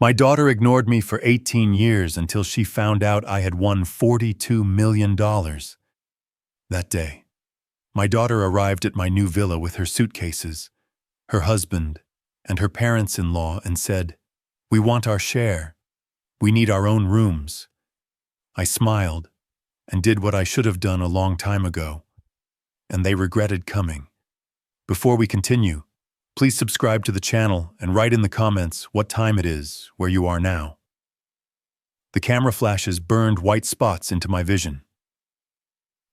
My daughter ignored me for 18 years until she found out I had won $42 million. That day, my daughter arrived at my new villa with her suitcases, her husband, and her parents-in-law and said, "We want our share. We need our own rooms." I smiled and did what I should have done a long time ago, and they regretted coming. Before we continue, please subscribe to the channel and write in the comments what time it is where you are now. The camera flashes burned white spots into my vision.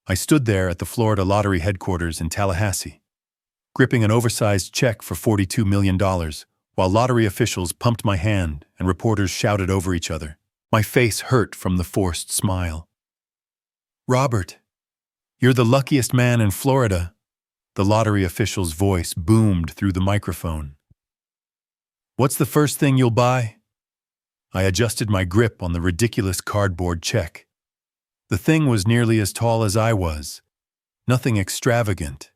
I stood there at the Florida Lottery headquarters in Tallahassee, gripping an oversized check for $42 million, while lottery officials pumped my hand and reporters shouted over each other. My face hurt from the forced smile. "Robert, you're the luckiest man in Florida," the lottery official's voice boomed through the microphone. "What's the first thing you'll buy?" I adjusted my grip on the ridiculous cardboard check. The thing was nearly as tall as I was. Nothing extravagant.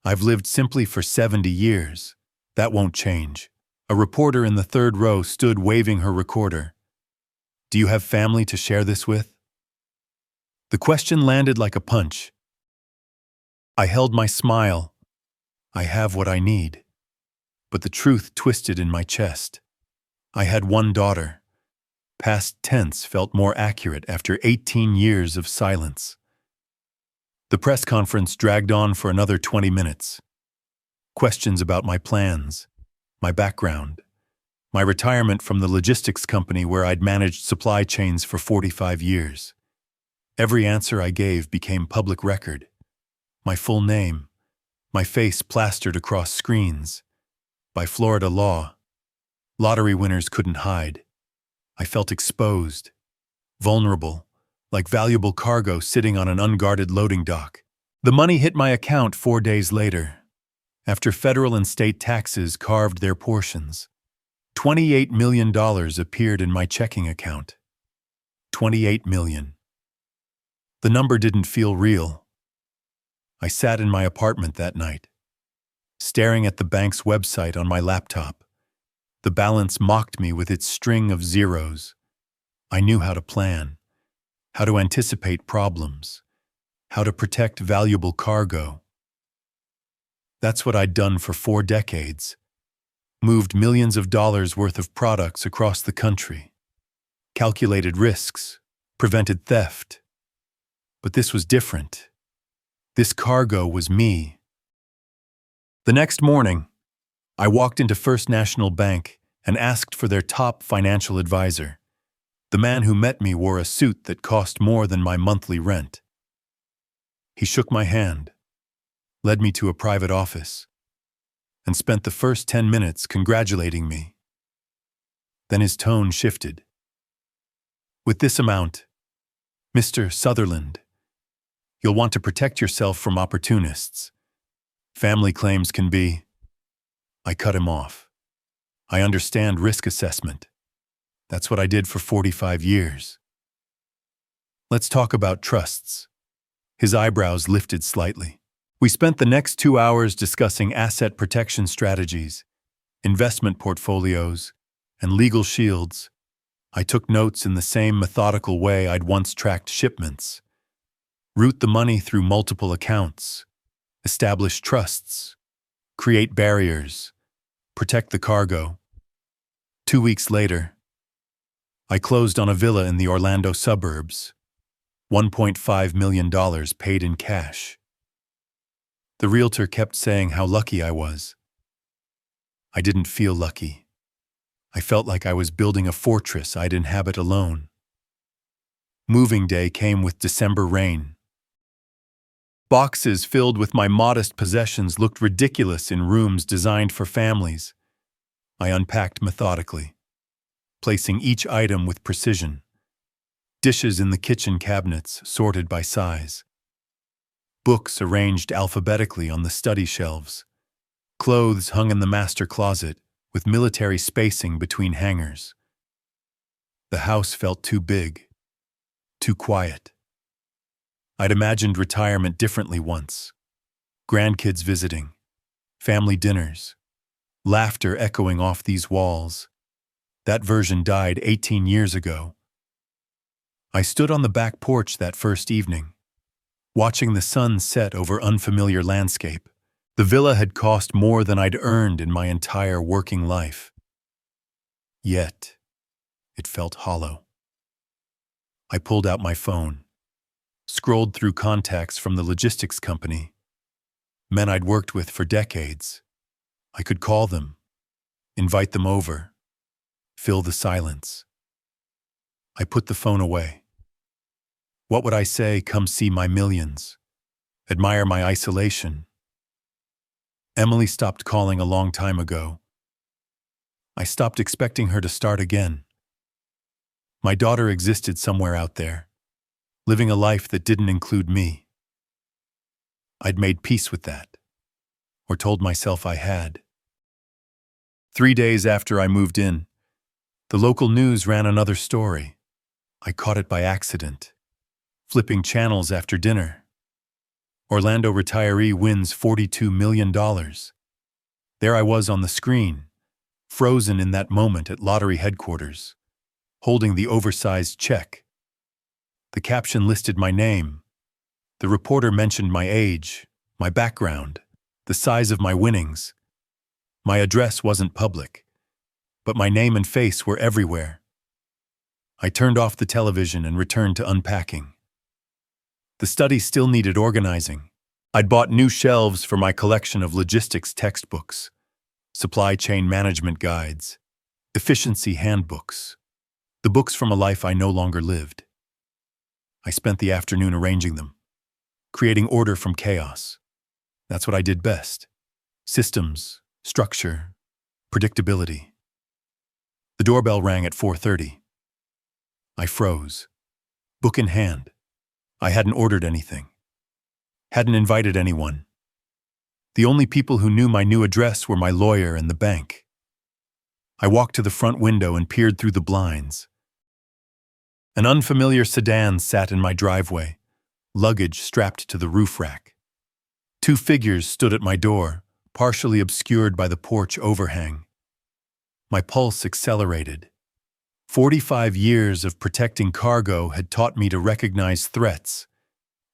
I've lived simply for 70 years. That won't change. A reporter in the third row stood waving her recorder. "Do you have family to share this with?" The question landed like a punch. I held my smile. I have what I need. But the truth twisted in my chest. I had one daughter. Past tense felt more accurate after 18 years of silence. The press conference dragged on for another 20 minutes. Questions about my plans, my background, my retirement from the logistics company where I'd managed supply chains for 45 years. Every answer I gave became public record. My full name, my face plastered across screens. By Florida law, lottery winners couldn't hide. I felt exposed, vulnerable, like valuable cargo sitting on an unguarded loading dock. The money hit my account 4 days later, after federal and state taxes carved their portions. $28 million appeared in my checking account. 28 million. The number didn't feel real. I sat in my apartment that night, staring at the bank's website on my laptop. The balance mocked me with its string of zeros. I knew how to plan, how to anticipate problems, how to protect valuable cargo. That's what I'd done for 4 decades. Moved millions of dollars worth of products across the country, calculated risks, prevented theft. But this was different. This cargo was me. The next morning, I walked into First National Bank and asked for their top financial advisor. The man who met me wore a suit that cost more than my monthly rent. He shook my hand, led me to a private office, and spent the first 10 minutes congratulating me. Then his tone shifted. "With this amount, Mr. Sutherland, you'll want to protect yourself from opportunists. Family claims can be—" I cut him off. "I understand risk assessment. That's what I did for 45 years. Let's talk about trusts." His eyebrows lifted slightly. We spent the next 2 hours discussing asset protection strategies, investment portfolios, and legal shields. I took notes in the same methodical way I'd once tracked shipments. Route the money through multiple accounts, establish trusts, create barriers, protect the cargo. 2 weeks later, I closed on a villa in the Orlando suburbs, $1.5 million paid in cash. The realtor kept saying how lucky I was. I didn't feel lucky. I felt like I was building a fortress I'd inhabit alone. Moving day came with December rain. Boxes filled with my modest possessions looked ridiculous in rooms designed for families. I unpacked methodically, placing each item with precision. Dishes in the kitchen cabinets sorted by size. Books arranged alphabetically on the study shelves. Clothes hung in the master closet with military spacing between hangers. The house felt too big, too quiet. I'd imagined retirement differently once. Grandkids visiting, family dinners, laughter echoing off these walls. That version died 18 years ago. I stood on the back porch that first evening, watching the sun set over unfamiliar landscape. The villa had cost more than I'd earned in my entire working life. Yet, it felt hollow. I pulled out my phone, scrolled through contacts from the logistics company, men I'd worked with for decades. I could call them, invite them over, fill the silence. I put the phone away. What would I say? Come see my millions. Admire my isolation. Emily stopped calling a long time ago. I stopped expecting her to start again. My daughter existed somewhere out there, living a life that didn't include me. I'd made peace with that, or told myself I had. 3 days after I moved in, the local news ran another story. I caught it by accident, flipping channels after dinner. Orlando retiree wins $42 million. There I was on the screen, frozen in that moment at lottery headquarters, holding the oversized check. The caption listed my name. The reporter mentioned my age, my background, the size of my winnings. My address wasn't public, but my name and face were everywhere. I turned off the television and returned to unpacking. The study still needed organizing. I'd bought new shelves for my collection of logistics textbooks, supply chain management guides, efficiency handbooks, the books from a life I no longer lived. I spent the afternoon arranging them, creating order from chaos. That's what I did best. Systems, structure, predictability. The doorbell rang at 4:30. I froze, book in hand. I hadn't ordered anything, hadn't invited anyone. The only people who knew my new address were my lawyer and the bank. I walked to the front window and peered through the blinds. An unfamiliar sedan sat in my driveway, luggage strapped to the roof rack. 2 figures stood at my door, partially obscured by the porch overhang. My pulse accelerated. 45 years of protecting cargo had taught me to recognize threats.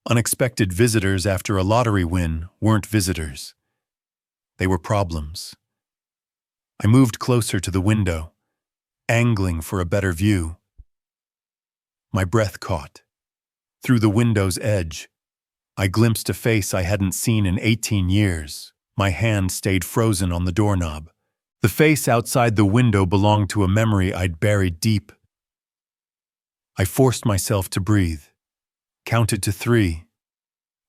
Unexpected visitors after a lottery win weren't visitors. They were problems. I moved closer to the window, angling for a better view. My breath caught. Through the window's edge, I glimpsed a face I hadn't seen in 18 years. My hand stayed frozen on the doorknob. The face outside the window belonged to a memory I'd buried deep. I forced myself to breathe, counted to 3,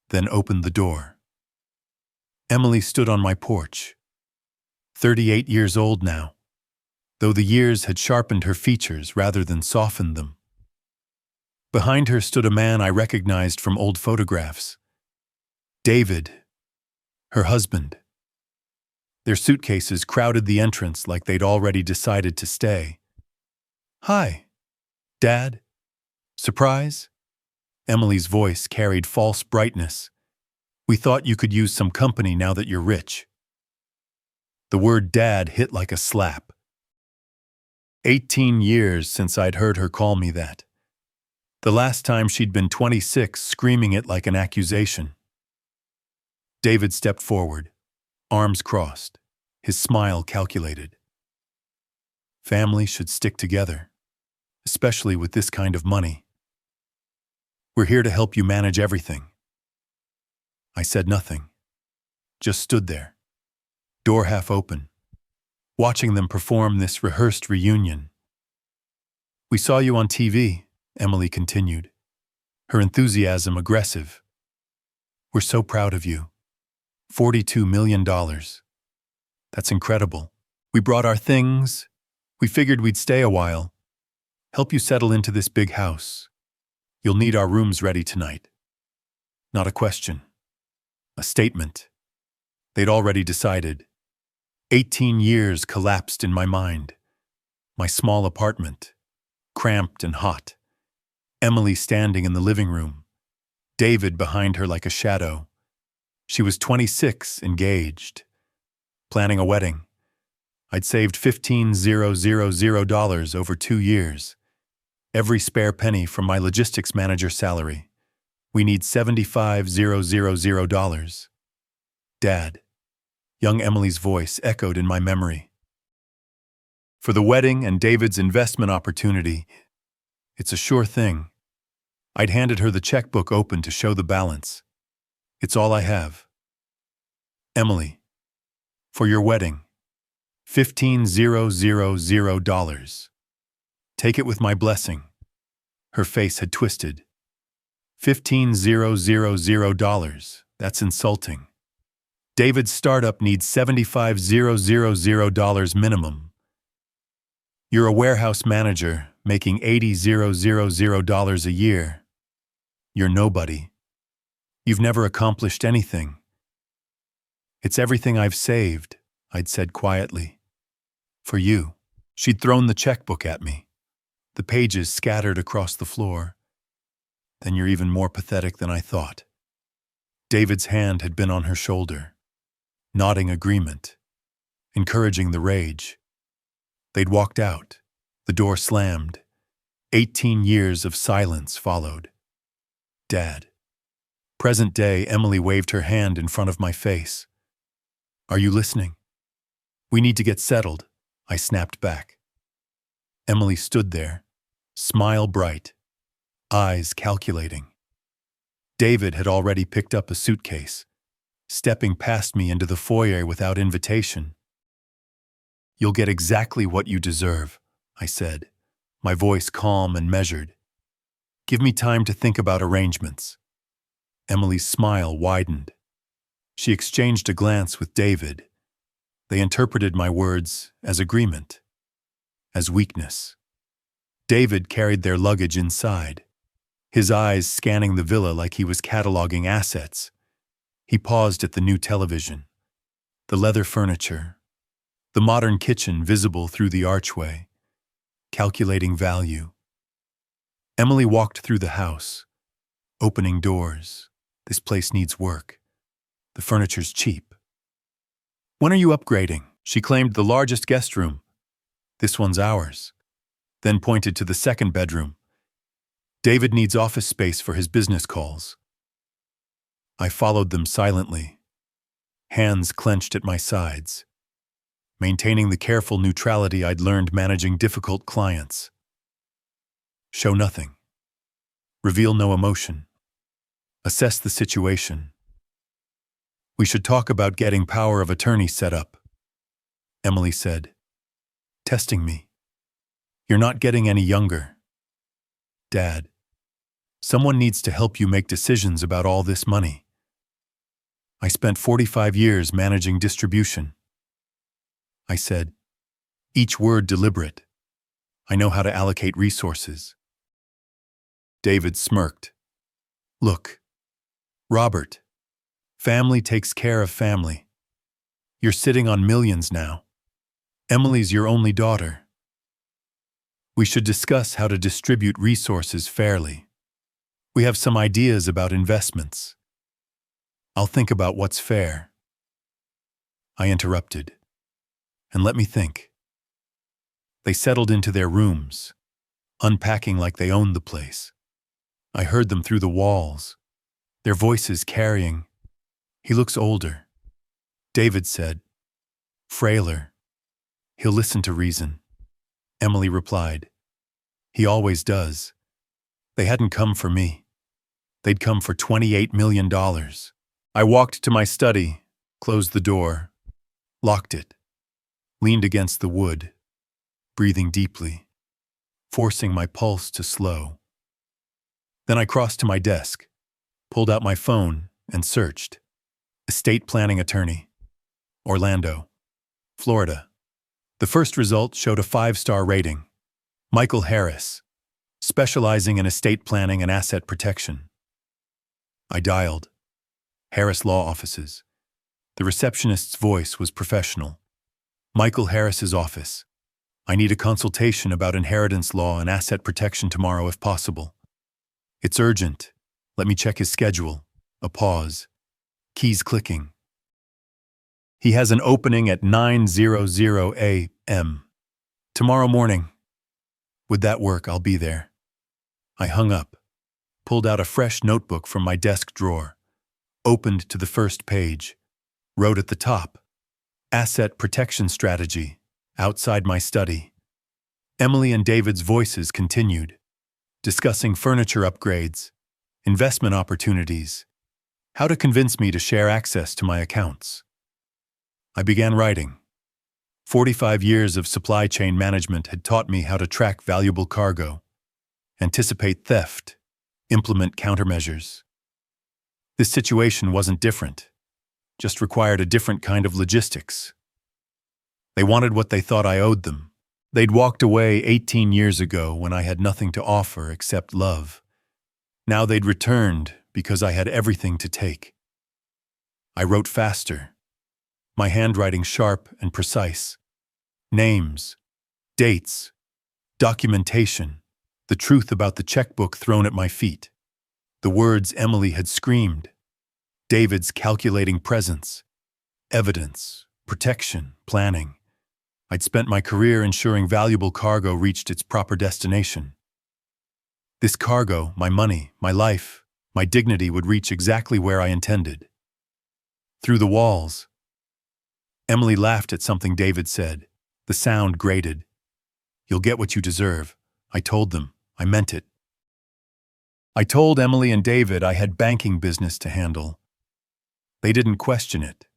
then opened the door. Emily stood on my porch, 38 years old now, though the years had sharpened her features rather than softened them. Behind her stood a man I recognized from old photographs. David, her husband. Their suitcases crowded the entrance like they'd already decided to stay. "Hi, Dad. Surprise?" Emily's voice carried false brightness. "We thought you could use some company now that you're rich." The word dad hit like a slap. 18 years since I'd heard her call me that. The last time she'd been 26, screaming it like an accusation. David stepped forward, arms crossed, his smile calculated. Family should stick together, especially with this kind of money. "We're here to help you manage everything." I said nothing, just stood there, door half open, watching them perform this rehearsed reunion. "We saw you on TV," Emily continued, her enthusiasm aggressive. "We're so proud of you. $42 million. That's incredible. We brought our things. We figured we'd stay a while. Help you settle into this big house. You'll need our rooms ready tonight." Not a question. A statement. They'd already decided. 18 years collapsed in my mind. My small apartment, cramped and hot. Emily standing in the living room. David behind her like a shadow. She was 26, engaged, planning a wedding. I'd saved $15,000 over 2 years. Every spare penny from my logistics manager salary. We need $75,000. Dad. Young Emily's voice echoed in my memory. For the wedding and David's investment opportunity, it's a sure thing. I'd handed her the checkbook open to show the balance. It's all I have. Emily. For your wedding. $15,000. Take it with my blessing. Her face had twisted. $15,000. That's insulting. David's startup needs $75,000 minimum. You're a warehouse manager making $80,000 a year. You're nobody. You've never accomplished anything. It's everything I've saved, I'd said quietly. For you. She'd thrown the checkbook at me. The pages scattered across the floor. Then you're even more pathetic than I thought. David's hand had been on her shoulder, nodding agreement, encouraging the rage. They'd walked out. The door slammed. 18 years of silence followed. Dad. Present day, Emily waved her hand in front of my face. Are you listening? We need to get settled, I snapped back. Emily stood there, smile bright, eyes calculating. David had already picked up a suitcase, stepping past me into the foyer without invitation. You'll get exactly what you deserve, I said, my voice calm and measured. Give me time to think about arrangements. Emily's smile widened. She exchanged a glance with David. They interpreted my words as agreement, as weakness. David carried their luggage inside, his eyes scanning the villa like he was cataloging assets. He paused at the new television, the leather furniture, the modern kitchen visible through the archway, calculating value. Emily walked through the house, opening doors. This place needs work. The furniture's cheap. When are you upgrading? She claimed the largest guest room. This one's ours. Then pointed to the second bedroom. David needs office space for his business calls. I followed them silently, hands clenched at my sides, maintaining the careful neutrality I'd learned managing difficult clients. Show nothing. Reveal no emotion. Assess the situation. We should talk about getting power of attorney set up, Emily said, testing me. You're not getting any younger. Dad, someone needs to help you make decisions about all this money. I spent 45 years managing distribution. I said, each word deliberate. I know how to allocate resources. David smirked. Look, Robert, family takes care of family. You're sitting on millions now. Emily's your only daughter. We should discuss how to distribute resources fairly. We have some ideas about investments. I'll think about what's fair. I interrupted. And let me think. They settled into their rooms, unpacking like they owned the place. I heard them through the walls, their voices carrying. He looks older, David said. Frailer. He'll listen to reason. Emily replied. He always does. They hadn't come for me. They'd come for $28 million. I walked to my study, closed the door, locked it, leaned against the wood, breathing deeply, forcing my pulse to slow. Then I crossed to my desk, pulled out my phone, and searched. Estate planning attorney. Orlando, Florida. The first result showed a 5-star rating. Michael Harris, specializing in estate planning and asset protection. I dialed. Harris Law Offices. The receptionist's voice was professional. Michael Harris's office. I need a consultation about inheritance law and asset protection tomorrow if possible. It's urgent. Let me check his schedule. A pause. Keys clicking. He has an opening at 9:00 a.m. tomorrow morning. Would that work? I'll be there. I hung up, pulled out a fresh notebook from my desk drawer, opened to the first page, wrote at the top, Asset Protection Strategy, outside my study. Emily and David's voices continued, discussing furniture upgrades, investment opportunities, how to convince me to share access to my accounts. I began writing. 45 years of supply chain management had taught me how to track valuable cargo, anticipate theft, implement countermeasures. This situation wasn't different, just required a different kind of logistics. They wanted what they thought I owed them. They'd walked away 18 years ago when I had nothing to offer except love. Now they'd returned because I had everything to take. I wrote faster, my handwriting sharp and precise. Names, dates, documentation, the truth about the checkbook thrown at my feet. The words Emily had screamed. David's calculating presence, evidence, protection, planning. I'd spent my career ensuring valuable cargo reached its proper destination. This cargo, my money, my life, my dignity would reach exactly where I intended. Through the walls. Emily laughed at something David said. The sound grated. You'll get what you deserve. I told them. I meant it. I told Emily and David I had banking business to handle. They didn't question it.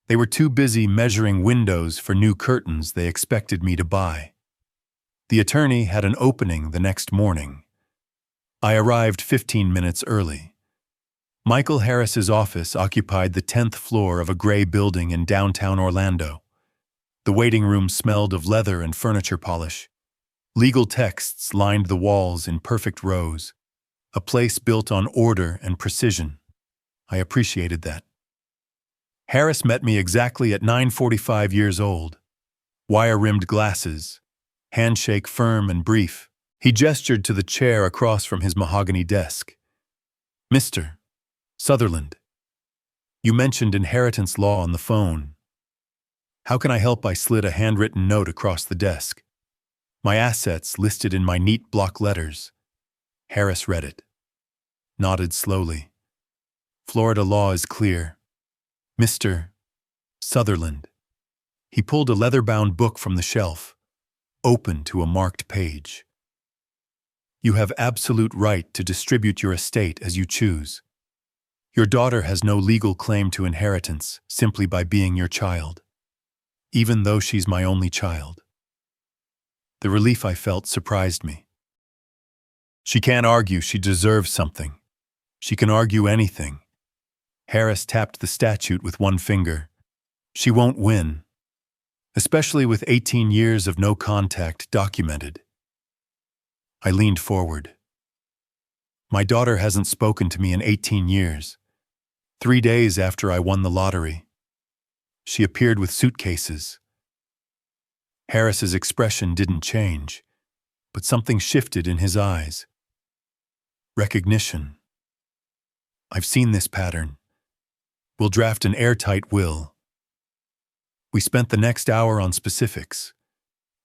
They were too busy measuring windows for new curtains they expected me to buy. The attorney had an opening the next morning. I arrived 15 minutes early. Michael Harris's office occupied the 10th floor of a gray building in downtown Orlando. The waiting room smelled of leather and furniture polish. Legal texts lined the walls in perfect rows, a place built on order and precision. I appreciated that. Harris met me exactly at 9:45 years old. Wire-rimmed glasses, handshake firm and brief. He gestured to the chair across from his mahogany desk. Mr. Sutherland, you mentioned inheritance law on the phone. How can I help? I slid a handwritten note across the desk. My assets listed in my neat block letters. Harris read it. Nodded slowly. Florida law is clear. Mr. Sutherland. He pulled a leather-bound book from the shelf, open to a marked page. You have absolute right to distribute your estate as you choose. Your daughter has no legal claim to inheritance simply by being your child, even though she's my only child. The relief I felt surprised me. She can't argue she deserves something. She can argue anything. Harris tapped the statute with one finger. She won't win, especially with 18 years of no contact documented. I leaned forward. My daughter hasn't spoken to me in 18 years. 3 days after I won the lottery, she appeared with suitcases. Harris's expression didn't change, but something shifted in his eyes. Recognition. I've seen this pattern. We'll draft an airtight will. We spent the next hour on specifics.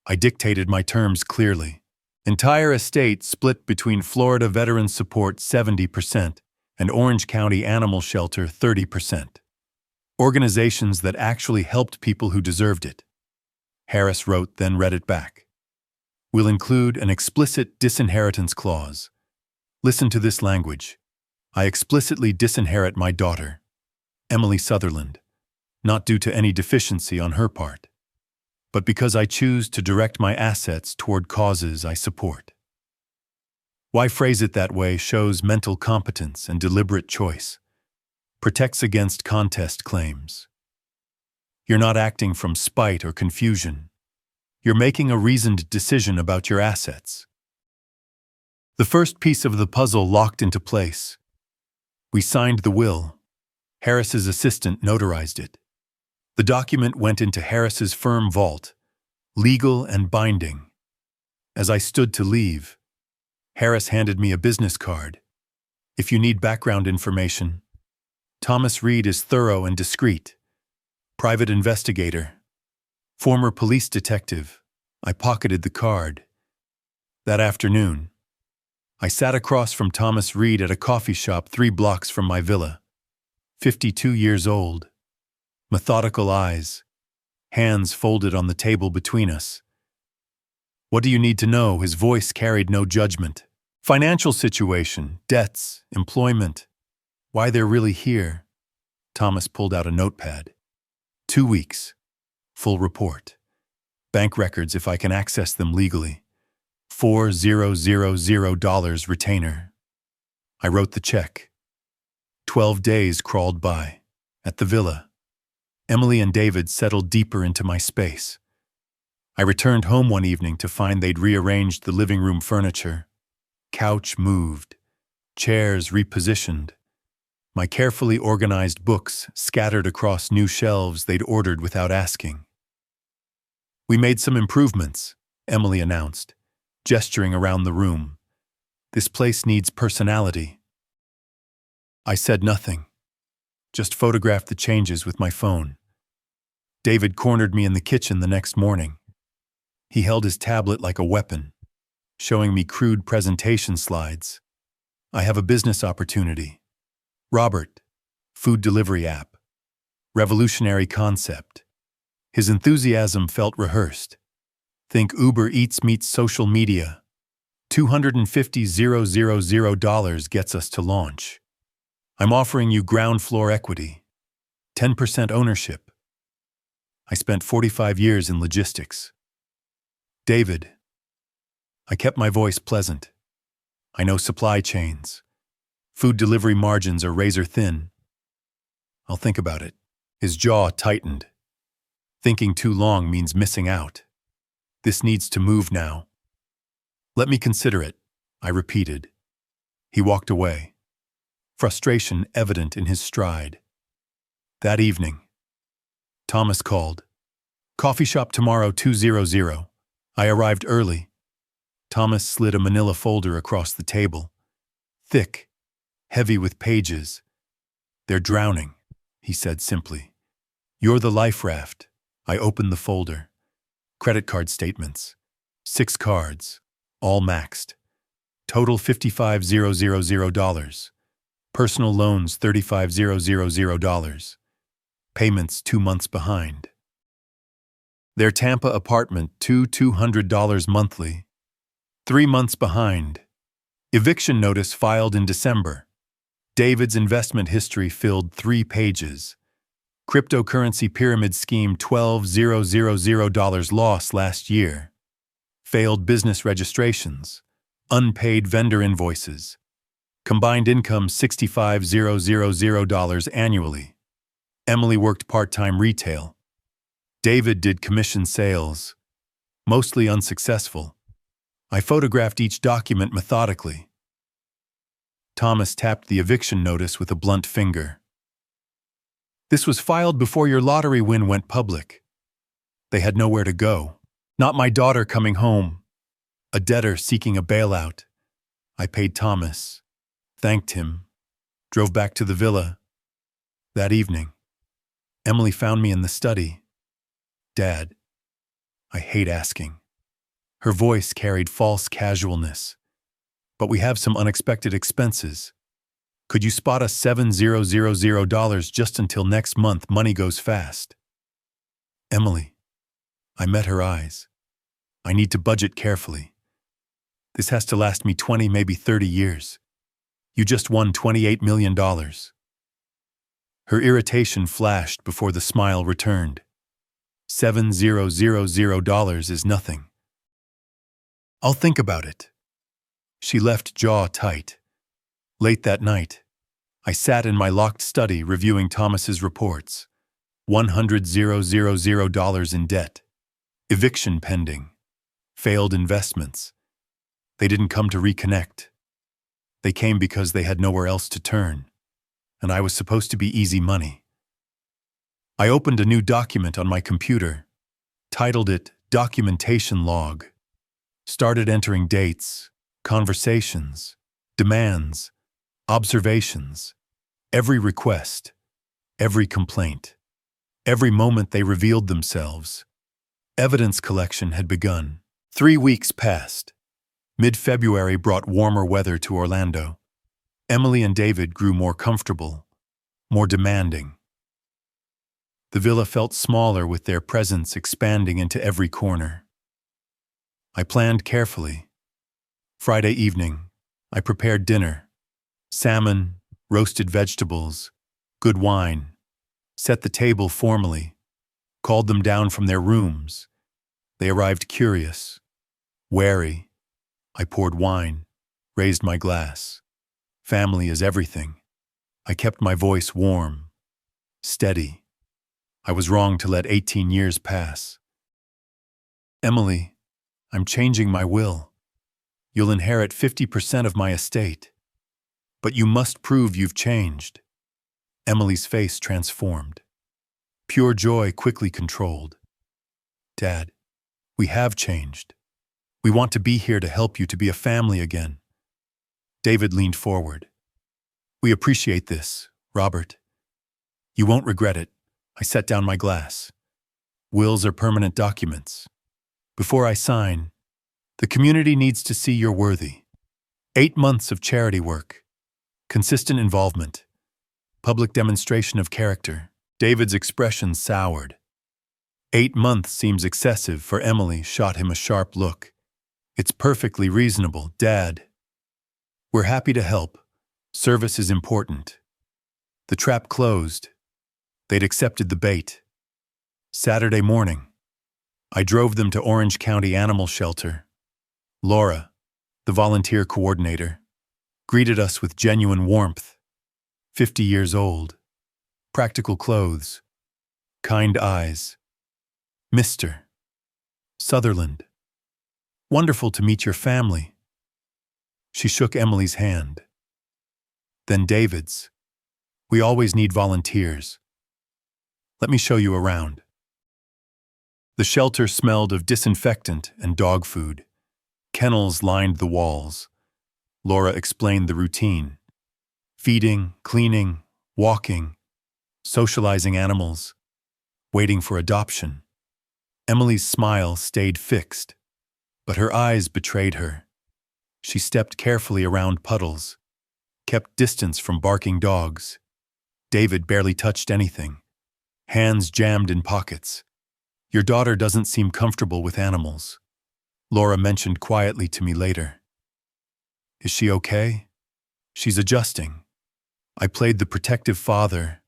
I dictated my terms clearly. Entire estate split between Florida Veteran Support 70% and Orange County Animal Shelter 30%. Organizations that actually helped people who deserved it. Harris wrote, then read it back. We'll include an explicit disinheritance clause. Listen to this language. I explicitly disinherit my daughter, Emily Sutherland, not due to any deficiency on her part, but because I choose to direct my assets toward causes I support. Why phrase it that way shows mental competence and deliberate choice. Protects against contest claims. You're not acting from spite or confusion. You're making a reasoned decision about your assets. The first piece of the puzzle locked into place. We signed the will. Harris's assistant notarized it. The document went into Harris's firm vault, legal and binding. As I stood to leave, Harris handed me a business card. If you need background information, Thomas Reed is thorough and discreet. Private investigator. Former police detective. I pocketed the card. That afternoon, I sat across from Thomas Reed at a coffee shop 3 blocks from my villa. 52 years old. Methodical eyes. Hands folded on the table between us. What do you need to know? His voice carried no judgment. Financial situation, debts, employment. Why they're really here. Thomas pulled out a notepad. 2 weeks. Full report. Bank records if I can access them legally. $4,000 retainer. I wrote the check. 12 days crawled by. At the villa, Emily and David settled deeper into my space. I returned home one evening to find they'd rearranged the living room furniture. Couch moved. Chairs repositioned. My carefully organized books scattered across new shelves they'd ordered without asking. We made some improvements, Emily announced, gesturing around the room. This place needs personality. I said nothing, just photographed the changes with my phone. David cornered me in the kitchen the next morning. He held his tablet like a weapon, showing me crude presentation slides. I have a business opportunity. Robert, food delivery app. Revolutionary concept. His enthusiasm felt rehearsed. Think Uber Eats meets social media. $250,000 gets us to launch. I'm offering you ground floor equity. 10% ownership. I spent 45 years in logistics. David. I kept my voice pleasant. I know supply chains. Food delivery margins are razor thin. I'll think about it. His jaw tightened. Thinking too long means missing out. This needs to move now. Let me consider it, I repeated. He walked away, frustration evident in his stride. That evening, Thomas called. Coffee shop tomorrow 200. I arrived early. Thomas slid a manila folder across the table. Thick, heavy with pages. They're drowning, he said simply. You're the life raft. I opened the folder. Credit card statements. 6 cards, all maxed. Total $55,000. Personal loans $35,000. Payments 2 months behind. Their Tampa apartment $200 monthly. 3 months behind. Eviction notice filed in December. David's investment history filled 3 pages. Cryptocurrency pyramid scheme $12,000 loss last year. Failed business registrations. Unpaid vendor invoices. Combined income $65,000 annually. Emily worked part-time retail. David did commission sales. Mostly unsuccessful. I photographed each document methodically. Thomas tapped the eviction notice with a blunt finger. This was filed before your lottery win went public. They had nowhere to go. Not my daughter coming home. A debtor seeking a bailout. I paid Thomas. Thanked him. Drove back to the villa. That evening, Emily found me in the study. Dad, I hate asking. Her voice carried false casualness. But we have some unexpected expenses. Could you spot us $7,000 just until next month? Money goes fast. Emily. I met her eyes. I need to budget carefully. This has to last me 20, maybe 30 years. You just won $28 million. Her irritation flashed before the smile returned. $7,000 is nothing. I'll think about it. She left, jaw tight. Late that night, I sat in my locked study reviewing Thomas's reports. $100,000 in debt. Eviction pending. Failed investments. They didn't come to reconnect. They came because they had nowhere else to turn, and I was supposed to be easy money. I opened a new document on my computer, titled it Documentation Log. Started entering dates, conversations, demands, observations, every request, every complaint. Every moment they revealed themselves. Evidence collection had begun. 3 weeks passed. Mid-February brought warmer weather to Orlando. Emily and David grew more comfortable, more demanding. The villa felt smaller with their presence expanding into every corner. I planned carefully. Friday evening, I prepared dinner. Salmon, roasted vegetables, good wine. Set the table formally. Called them down from their rooms. They arrived curious, wary. I poured wine, raised my glass. Family is everything. I kept my voice warm, steady. I was wrong to let 18 years pass. Emily, I'm changing my will. You'll inherit 50% of my estate. But you must prove you've changed. Emily's face transformed. Pure joy quickly controlled. Dad, we have changed. We want to be here to help you to be a family again. David leaned forward. We appreciate this, Robert. You won't regret it. I set down my glass. Wills are permanent documents. Before I sign, the community needs to see you're worthy. 8 months of charity work, consistent involvement, public demonstration of character. David's expression soured. 8 months seems excessive, for Emily shot him a sharp look. It's perfectly reasonable, Dad. We're happy to help. Service is important. The trap closed. They'd accepted the bait. Saturday morning, I drove them to Orange County Animal Shelter. Laura, the volunteer coordinator, greeted us with genuine warmth. 50 years old, practical clothes, kind eyes. Mr. Sutherland, wonderful to meet your family. She shook Emily's hand. Then David's. We always need volunteers. Let me show you around. The shelter smelled of disinfectant and dog food. Kennels lined the walls. Laura explained the routine. Feeding, cleaning, walking, socializing animals, waiting for adoption. Emily's smile stayed fixed, but her eyes betrayed her. She stepped carefully around puddles, kept distance from barking dogs. David barely touched anything, hands jammed in pockets. Your daughter doesn't seem comfortable with animals, Laura mentioned quietly to me later. Is she okay? She's adjusting. I played the protective father.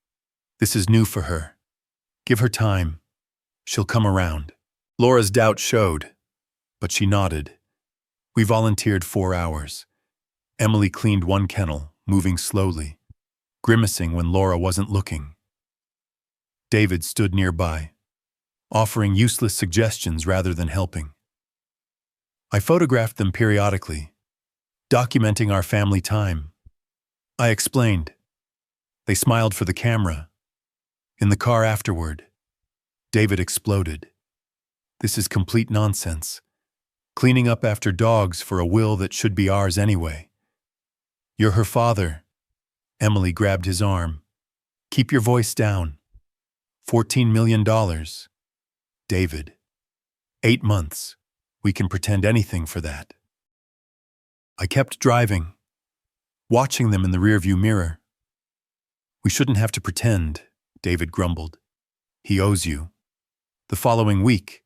This is new for her. Give her time. She'll come around. Laura's doubt showed, but she nodded. We volunteered 4 hours. Emily cleaned one kennel, moving slowly, grimacing when Laura wasn't looking. David stood nearby, offering useless suggestions rather than helping. I photographed them periodically, documenting our family time. I explained. They smiled for the camera. In the car afterward, David exploded. This is complete nonsense. Cleaning up after dogs for a will that should be ours anyway. You're her father. Emily grabbed his arm. Keep your voice down. $14 million. David. 8 months. We can pretend anything for that. I kept driving, watching them in the rearview mirror. We shouldn't have to pretend, David grumbled. He owes you. The following week,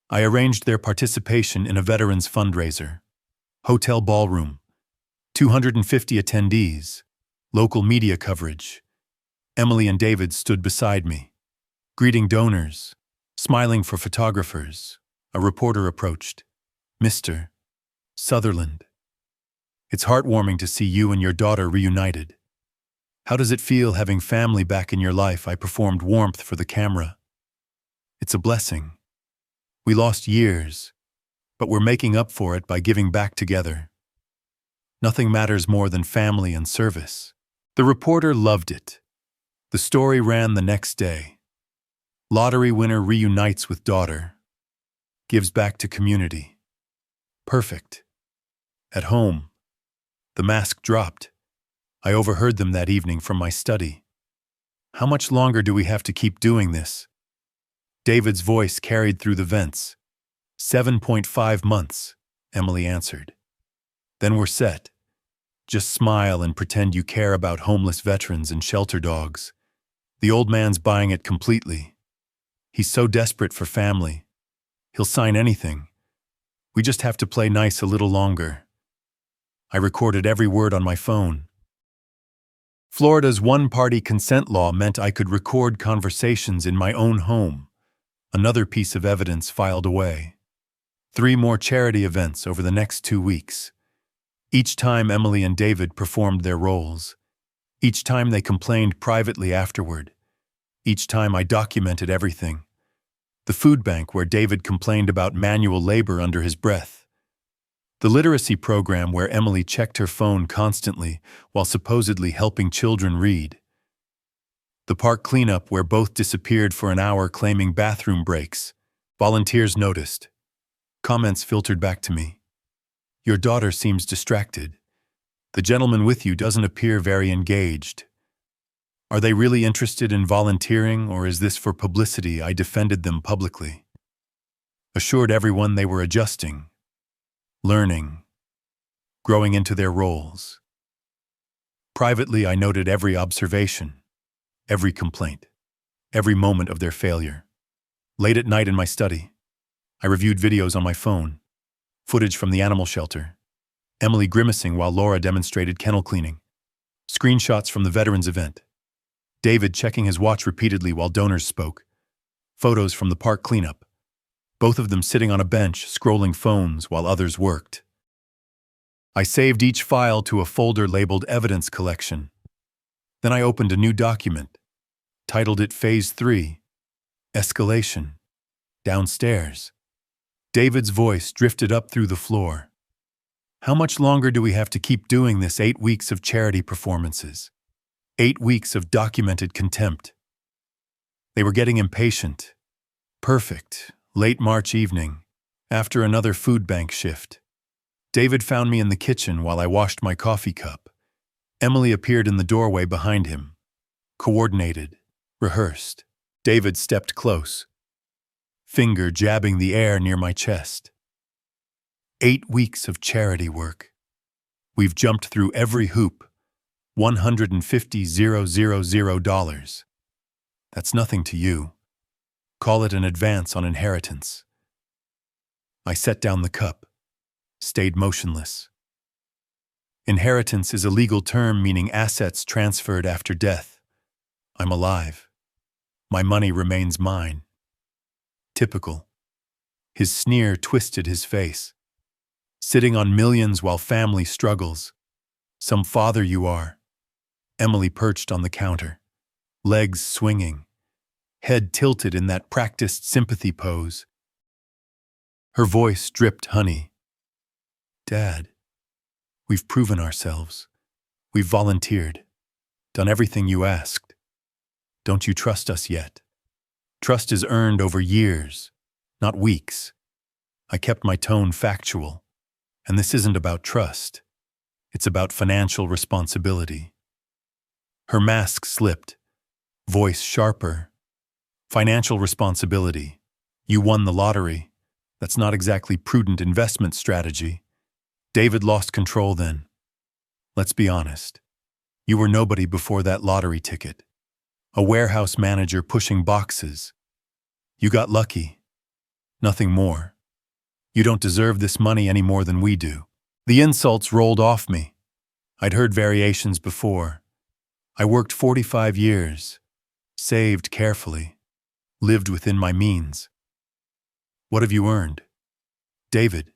I arranged their participation in a veterans fundraiser. Hotel ballroom, 250 attendees, local media coverage. Emily and David stood beside me, greeting donors, smiling for photographers. A reporter approached. Mr. Sutherland. It's heartwarming to see you and your daughter reunited. How does it feel having family back in your life? I performed warmth for the camera. It's a blessing. We lost years, but we're making up for it by giving back together. Nothing matters more than family and service. The reporter loved it. The story ran the next day. Lottery winner reunites with daughter. Gives back to community. Perfect. At home, the mask dropped. I overheard them that evening from my study. How much longer do we have to keep doing this? David's voice carried through the vents. 7.5 months, Emily answered. Then we're set. Just smile and pretend you care about homeless veterans and shelter dogs. The old man's buying it completely. He's so desperate for family. He'll sign anything. We just have to play nice a little longer. I recorded every word on my phone. Florida's one-party consent law meant I could record conversations in my own home. Another piece of evidence filed away. 3 more charity events over the next 2 weeks. Each time Emily and David performed their roles. Each time they complained privately afterward. Each time I documented everything. The food bank where David complained about manual labor under his breath. The literacy program where Emily checked her phone constantly while supposedly helping children read. The park cleanup where both disappeared for an hour claiming bathroom breaks. Volunteers noticed. Comments filtered back to me. Your daughter seems distracted. The gentleman with you doesn't appear very engaged. Are they really interested in volunteering, or is this for publicity? I defended them publicly. Assured everyone they were adjusting, learning, growing into their roles. Privately, I noted every observation, every complaint, every moment of their failure. Late at night in my study, I reviewed videos on my phone, footage from the animal shelter, Emily grimacing while Laura demonstrated kennel cleaning, screenshots from the veterans event, David checking his watch repeatedly while donors spoke, photos from the park cleanup, both of them sitting on a bench scrolling phones while others worked. I saved each file to a folder labeled Evidence Collection. Then I opened a new document, titled it Phase 3, Escalation, downstairs. David's voice drifted up through the floor. How much longer do we have to keep doing this? 8 weeks of charity performances. 8 weeks of documented contempt. They were getting impatient. Perfect, late March evening, after another food bank shift. David found me in the kitchen while I washed my coffee cup. Emily appeared in the doorway behind him. Coordinated, rehearsed. David stepped close, finger jabbing the air near my chest. 8 weeks of charity work. We've jumped through every hoop. $150,000. That's nothing to you. Call it an advance on inheritance. I set down the cup, stayed motionless. Inheritance is a legal term meaning assets transferred after death. I'm alive. My money remains mine. Typical. His sneer twisted his face. Sitting on millions while family struggles. Some father you are. Emily perched on the counter, legs swinging, head tilted in that practiced sympathy pose. Her voice dripped honey. Dad, we've proven ourselves. We've volunteered, done everything you asked. Don't you trust us yet? Trust is earned over years, not weeks. I kept my tone factual, and this isn't about trust. It's about financial responsibility. Her mask slipped, voice sharper. Financial responsibility. You won the lottery. That's not exactly prudent investment strategy. David lost control then. Let's be honest. You were nobody before that lottery ticket. A warehouse manager pushing boxes. You got lucky. Nothing more. You don't deserve this money any more than we do. The insults rolled off me. I'd heard variations before. I worked 45 years, saved carefully, lived within my means. What have you earned? David,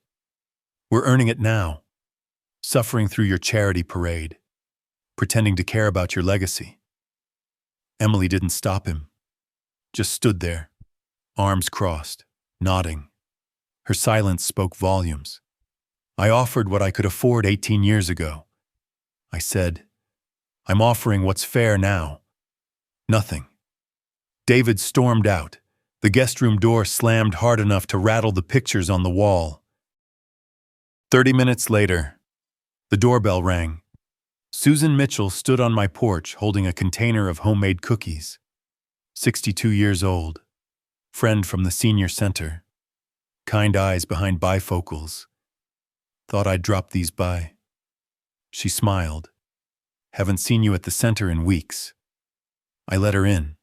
we're earning it now, suffering through your charity parade, pretending to care about your legacy. Emily didn't stop him, just stood there, arms crossed, nodding. Her silence spoke volumes. I offered what I could afford 18 years ago. I said, I'm offering what's fair now. Nothing. David stormed out. The guest room door slammed hard enough to rattle the pictures on the wall. 30 minutes later, the doorbell rang. Susan Mitchell stood on my porch holding a container of homemade cookies. 62 years old. Friend from the senior center. Kind eyes behind bifocals. Thought I'd drop these by. She smiled. Haven't seen you at the center in weeks. I let her in.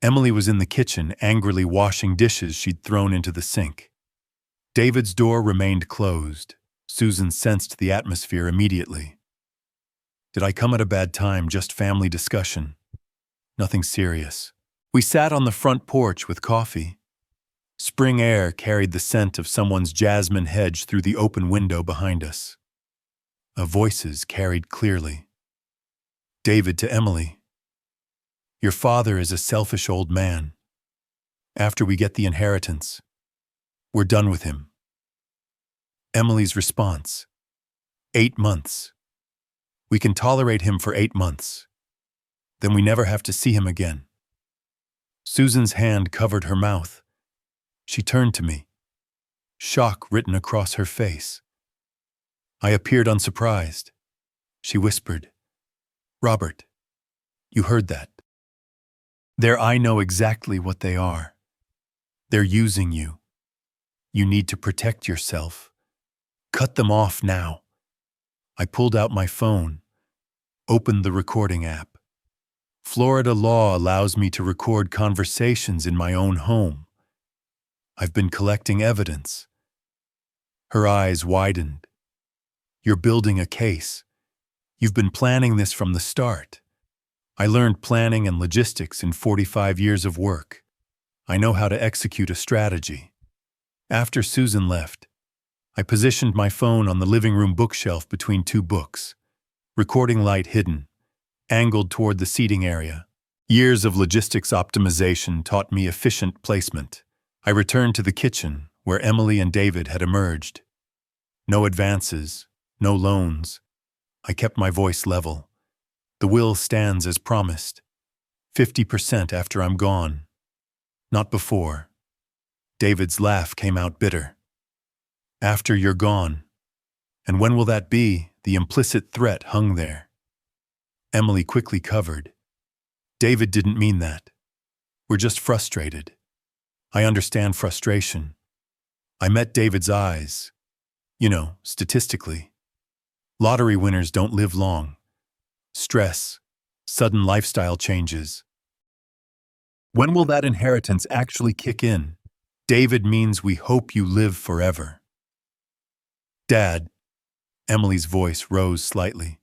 Emily was in the kitchen, angrily washing dishes she'd thrown into the sink. David's door remained closed. Susan sensed the atmosphere immediately. Did I come at a bad time? Just family discussion. Nothing serious. We sat on the front porch with coffee. Spring air carried the scent of someone's jasmine hedge through the open window behind us. Voices carried clearly. David to Emily. Your father is a selfish old man. After we get the inheritance, we're done with him. Emily's response. 8 months. We can tolerate him for 8 months. Then we never have to see him again. Susan's hand covered her mouth. She turned to me. Shock written across her face. I appeared unsurprised. She whispered, Robert, you heard that. I know exactly what they are. They're using you. You need to protect yourself. Cut them off now. I pulled out my phone, opened the recording app. Florida law allows me to record conversations in my own home. I've been collecting evidence. Her eyes widened. You're building a case. You've been planning this from the start. I learned planning and logistics in 45 years of work. I know how to execute a strategy. After Susan left, I positioned my phone on the living room bookshelf between 2 books, recording light hidden, angled toward the seating area. Years of logistics optimization taught me efficient placement. I returned to the kitchen, where Emily and David had emerged. No advances, no loans. I kept my voice level. The will stands as promised. 50% after I'm gone. Not before. David's laugh came out bitter. After you're gone. And when will that be? The implicit threat hung there. Emily quickly covered. David didn't mean that. We're just frustrated. I understand frustration. I met David's eyes. Statistically. Lottery winners don't live long. Stress, sudden lifestyle changes. When will that inheritance actually kick in? David means we hope you live forever. Dad, Emily's voice rose slightly.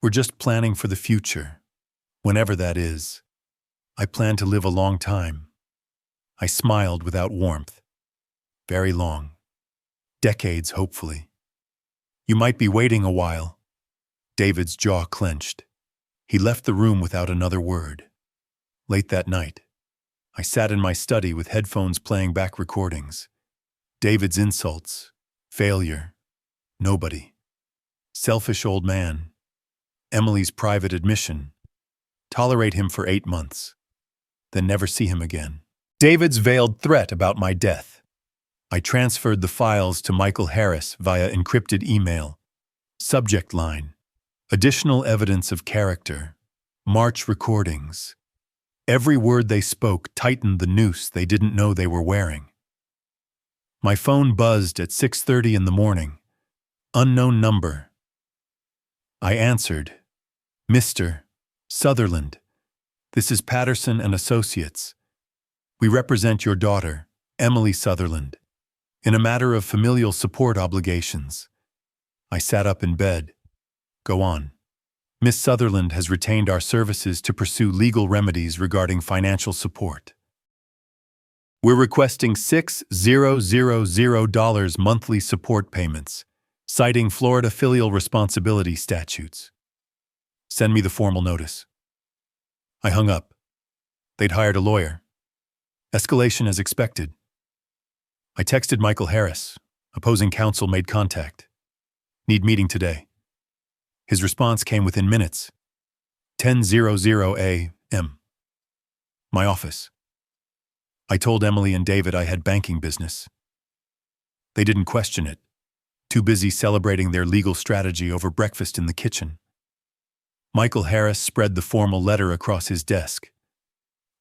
We're just planning for the future, whenever that is. I plan to live a long time. I smiled without warmth. Very long. Decades, hopefully. You might be waiting a while. David's jaw clenched. He left the room without another word. Late that night, I sat in my study with headphones playing back recordings. David's insults, failure, nobody. Selfish old man. Emily's private admission. Tolerate him for 8 months. Then never see him again. David's veiled threat about my death. I transferred the files to Michael Harris via encrypted email. Subject line. Additional evidence of character. March recordings. Every word they spoke tightened the noose they didn't know they were wearing. My phone buzzed at 6:30 in the morning. Unknown number. I answered. Mr. Sutherland, this is Patterson and Associates. We represent your daughter, Emily Sutherland, in a matter of familial support obligations. I sat up in bed. Go on. Miss Sutherland has retained our services to pursue legal remedies regarding financial support. We're requesting $6,000 monthly support payments, citing Florida filial responsibility statutes. Send me the formal notice. I hung up. They'd hired a lawyer. Escalation as expected. I texted Michael Harris. Opposing counsel made contact. Need meeting today. His response came within minutes. 10:00 a.m. My office. I told Emily and David I had banking business. They didn't question it, too busy celebrating their legal strategy over breakfast in the kitchen. Michael Harris spread the formal letter across his desk.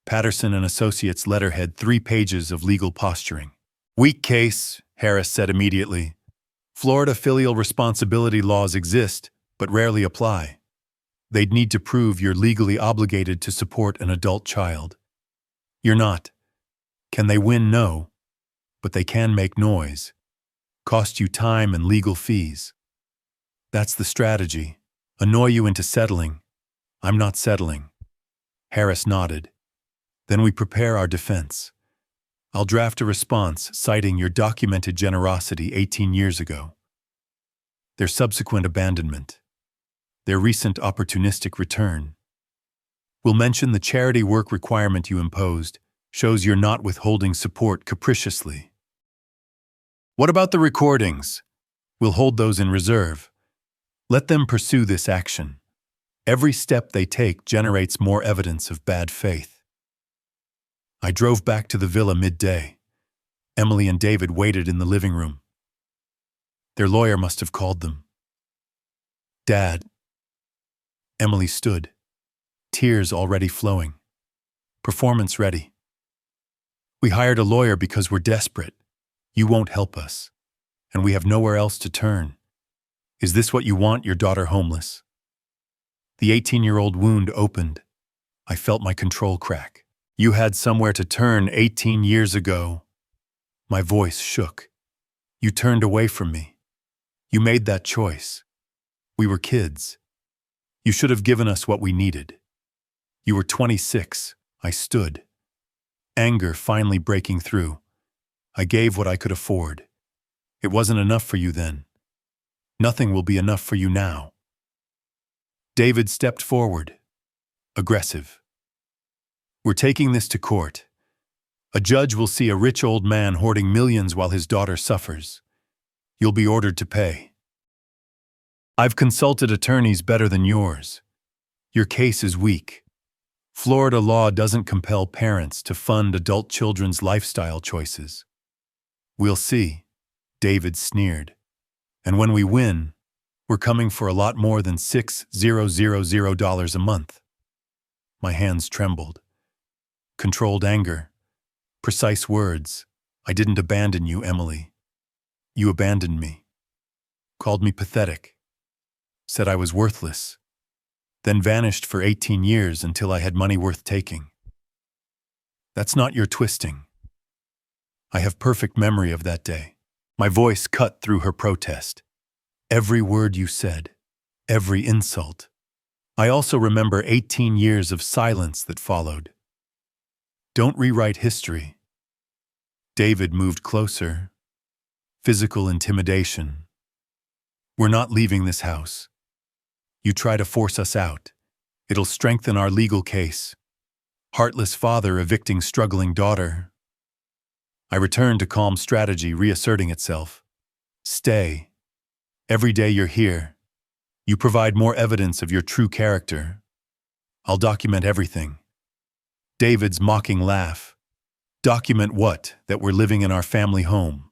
Patterson and Associates letterhead 3 pages of legal posturing. Weak case, Harris said immediately. Florida filial responsibility laws exist, but rarely apply. They'd need to prove you're legally obligated to support an adult child. You're not. Can they win? No. But they can make noise. Cost you time and legal fees. That's the strategy. Annoy you into settling. I'm not settling. Harris nodded. Then we prepare our defense. I'll draft a response citing your documented generosity 18 years ago, their subsequent abandonment, their recent opportunistic return. We'll mention the charity work requirement you imposed shows you're not withholding support capriciously. What about the recordings? We'll hold those in reserve. Let them pursue this action. Every step they take generates more evidence of bad faith. I drove back to the villa midday. Emily and David waited in the living room. Their lawyer must have called them. Dad. Emily stood, tears already flowing. Performance ready. We hired a lawyer because we're desperate. You won't help us, and we have nowhere else to turn. Is this what you want, your daughter homeless? The 18-year-old wound opened. I felt my control crack. You had somewhere to turn 18 years ago. My voice shook. You turned away from me. You made that choice. We were kids. You should have given us what we needed. You were 26. I stood. Anger finally breaking through. I gave what I could afford. It wasn't enough for you then. Nothing will be enough for you now. David stepped forward, aggressive. We're taking this to court. A judge will see a rich old man hoarding millions while his daughter suffers. You'll be ordered to pay. I've consulted attorneys better than yours. Your case is weak. Florida law doesn't compel parents to fund adult children's lifestyle choices. We'll see, David sneered. And when we win, we're coming for a lot more than $6,000 a month. My hands trembled. Controlled anger. Precise words. I didn't abandon you, Emily. You abandoned me. Called me pathetic. Said I was worthless. Then vanished for 18 years until I had money worth taking. That's not your twisting. I have perfect memory of that day. My voice cut through her protest. Every word you said. Every insult. I also remember 18 years of silence that followed. Don't rewrite history. David moved closer. Physical intimidation. We're not leaving this house. You try to force us out. It'll strengthen our legal case. Heartless father evicting struggling daughter. I returned to calm strategy reasserting itself. Stay. Every day you're here, you provide more evidence of your true character. I'll document everything. David's mocking laugh. Document what? That we're living in our family home.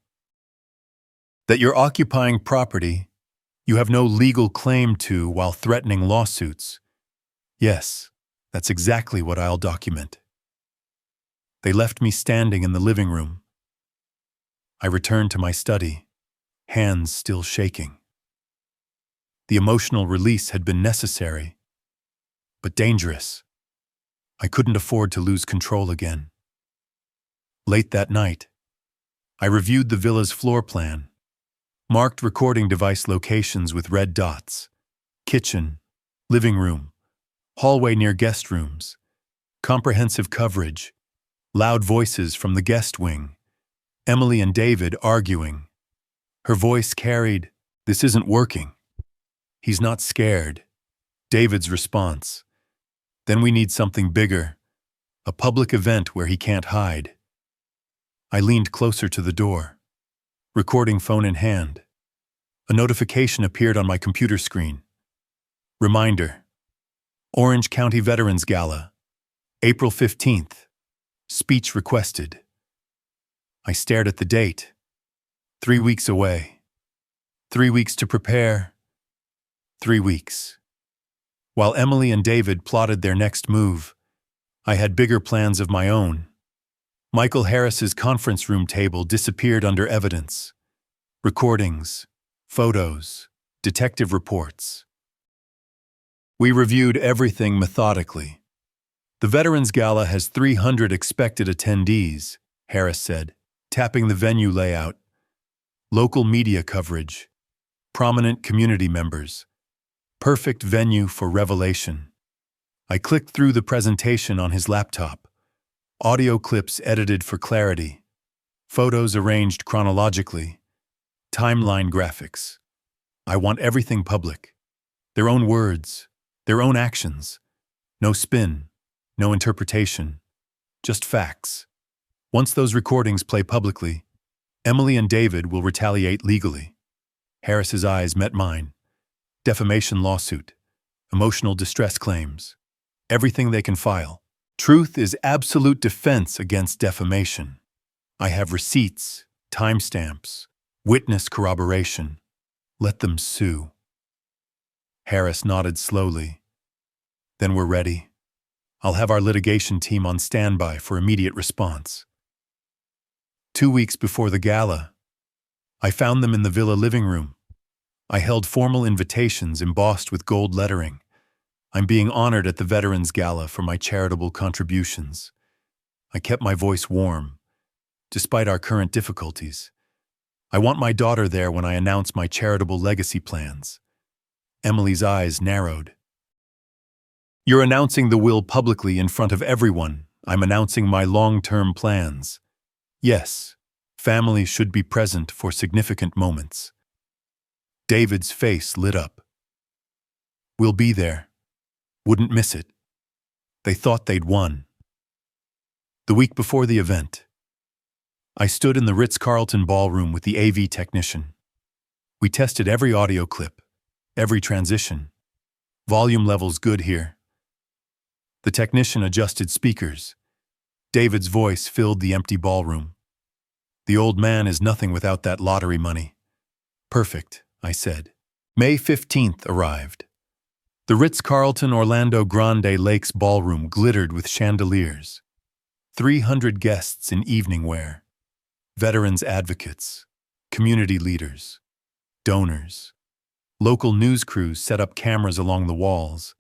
That you're occupying property you have no legal claim to while threatening lawsuits. Yes, that's exactly what I'll document. They left me standing in the living room. I returned to my study, hands still shaking. The emotional release had been necessary, but dangerous. I couldn't afford to lose control again. Late that night, I reviewed the villa's floor plan, marked recording device locations with red dots, kitchen, living room, hallway near guest rooms, comprehensive coverage, loud voices from the guest wing, Emily and David arguing. Her voice carried, "This isn't working." He's not scared. David's response. Then we need something bigger, a public event where he can't hide. I leaned closer to the door, recording phone in hand. A notification appeared on my computer screen. Reminder. Orange County Veterans Gala, April 15th. Speech requested. I stared at the date. 3 weeks away. 3 weeks to prepare. 3 weeks. While Emily and David plotted their next move, I had bigger plans of my own. Michael Harris's conference room table disappeared under evidence. Recordings, photos, detective reports. We reviewed everything methodically. The Veterans Gala has 300 expected attendees, Harris said, tapping the venue layout. Local media coverage, prominent community members. Perfect venue for revelation. I clicked through the presentation on his laptop. Audio clips edited for clarity. Photos arranged chronologically. Timeline graphics. I want everything public. Their own words, their own actions. No spin, no interpretation. Just facts. Once those recordings play publicly, Emily and David will retaliate legally. Harris's eyes met mine. Defamation lawsuit. Emotional distress claims. Everything they can file. Truth is absolute defense against defamation. I have receipts, timestamps, witness corroboration. Let them sue. Harris nodded slowly. Then we're ready. I'll have our litigation team on standby for immediate response. 2 weeks before the gala, I found them in the villa living room. I held formal invitations embossed with gold lettering. I'm being honored at the Veterans Gala for my charitable contributions. I kept my voice warm, despite our current difficulties. I want my daughter there when I announce my charitable legacy plans. Emily's eyes narrowed. You're announcing the will publicly in front of everyone. I'm announcing my long-term plans. Yes, family should be present for significant moments. David's face lit up. We'll be there. Wouldn't miss it. They thought they'd won. The week before the event, I stood in the Ritz-Carlton ballroom with the AV technician. We tested every audio clip, every transition. Volume levels good here. The technician adjusted speakers. David's voice filled the empty ballroom. The old man is nothing without that lottery money. Perfect, I said. May 15th arrived. The Ritz-Carlton Orlando Grande Lakes ballroom glittered with chandeliers. 300 guests in evening wear. Veterans advocates, community leaders, donors. Local news crews set up cameras along the walls.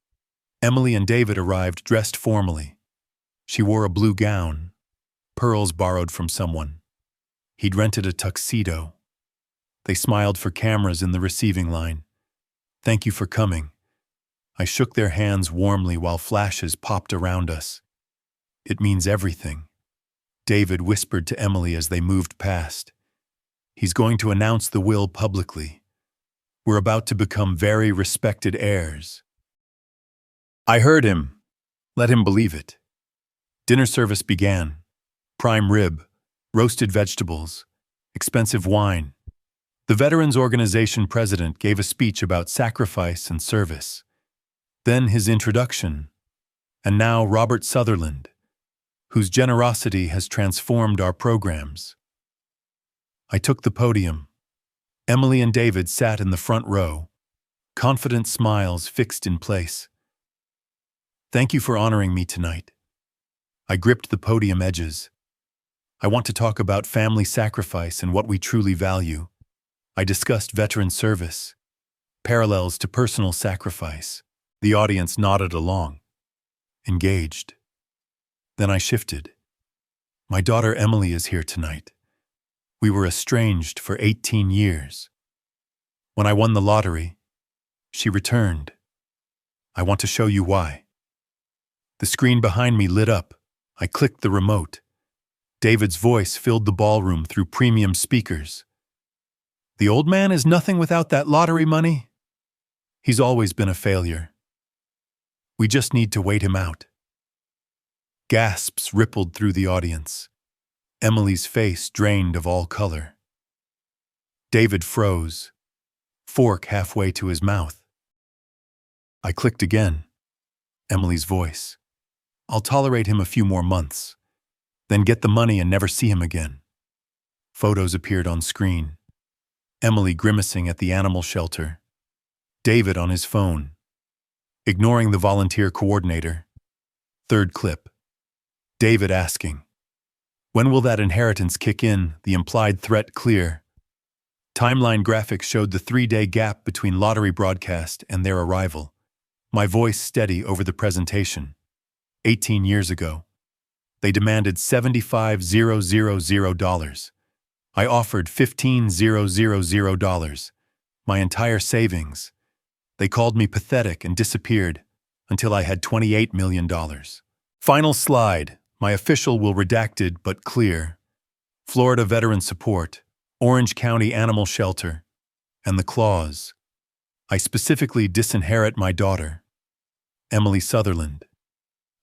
Emily and David arrived dressed formally. She wore a blue gown, pearls borrowed from someone. He'd rented a tuxedo. They smiled for cameras in the receiving line. Thank you for coming. I shook their hands warmly while flashes popped around us. It means everything. David whispered to Emily as they moved past. He's going to announce the will publicly. We're about to become very respected heirs. I heard him. Let him believe it. Dinner service began. Prime rib, roasted vegetables, expensive wine. The Veterans Organization president gave a speech about sacrifice and service. Then his introduction. And now Robert Sutherland, whose generosity has transformed our programs. I took the podium. Emily and David sat in the front row, confident smiles fixed in place. Thank you for honoring me tonight. I gripped the podium edges. I want to talk about family sacrifice and what we truly value. I discussed veteran service, parallels to personal sacrifice. The audience nodded along, engaged. Then I shifted. My daughter Emily is here tonight. We were estranged for 18 years. When I won the lottery, she returned. I want to show you why. The screen behind me lit up. I clicked the remote. David's voice filled the ballroom through premium speakers. The old man is nothing without that lottery money. He's always been a failure. We just need to wait him out. Gasps rippled through the audience. Emily's face drained of all color. David froze, fork halfway to his mouth. I clicked again. Emily's voice. I'll tolerate him a few more months, then get the money and never see him again. Photos appeared on screen. Emily grimacing at the animal shelter. David on his phone. ignoring the volunteer coordinator. Third clip. David asking, "When will that inheritance kick in?" The implied threat clear. Timeline graphics showed the 3-day gap between lottery broadcast and their arrival. My voice steady over the presentation. 18 years ago. They demanded $75,000. I offered $15,000. My entire savings. They called me pathetic and disappeared until I had $28 million. Final slide. My official will redacted but clear. Florida Veteran Support, Orange County Animal Shelter, and the clause. I specifically disinherit my daughter, Emily Sutherland.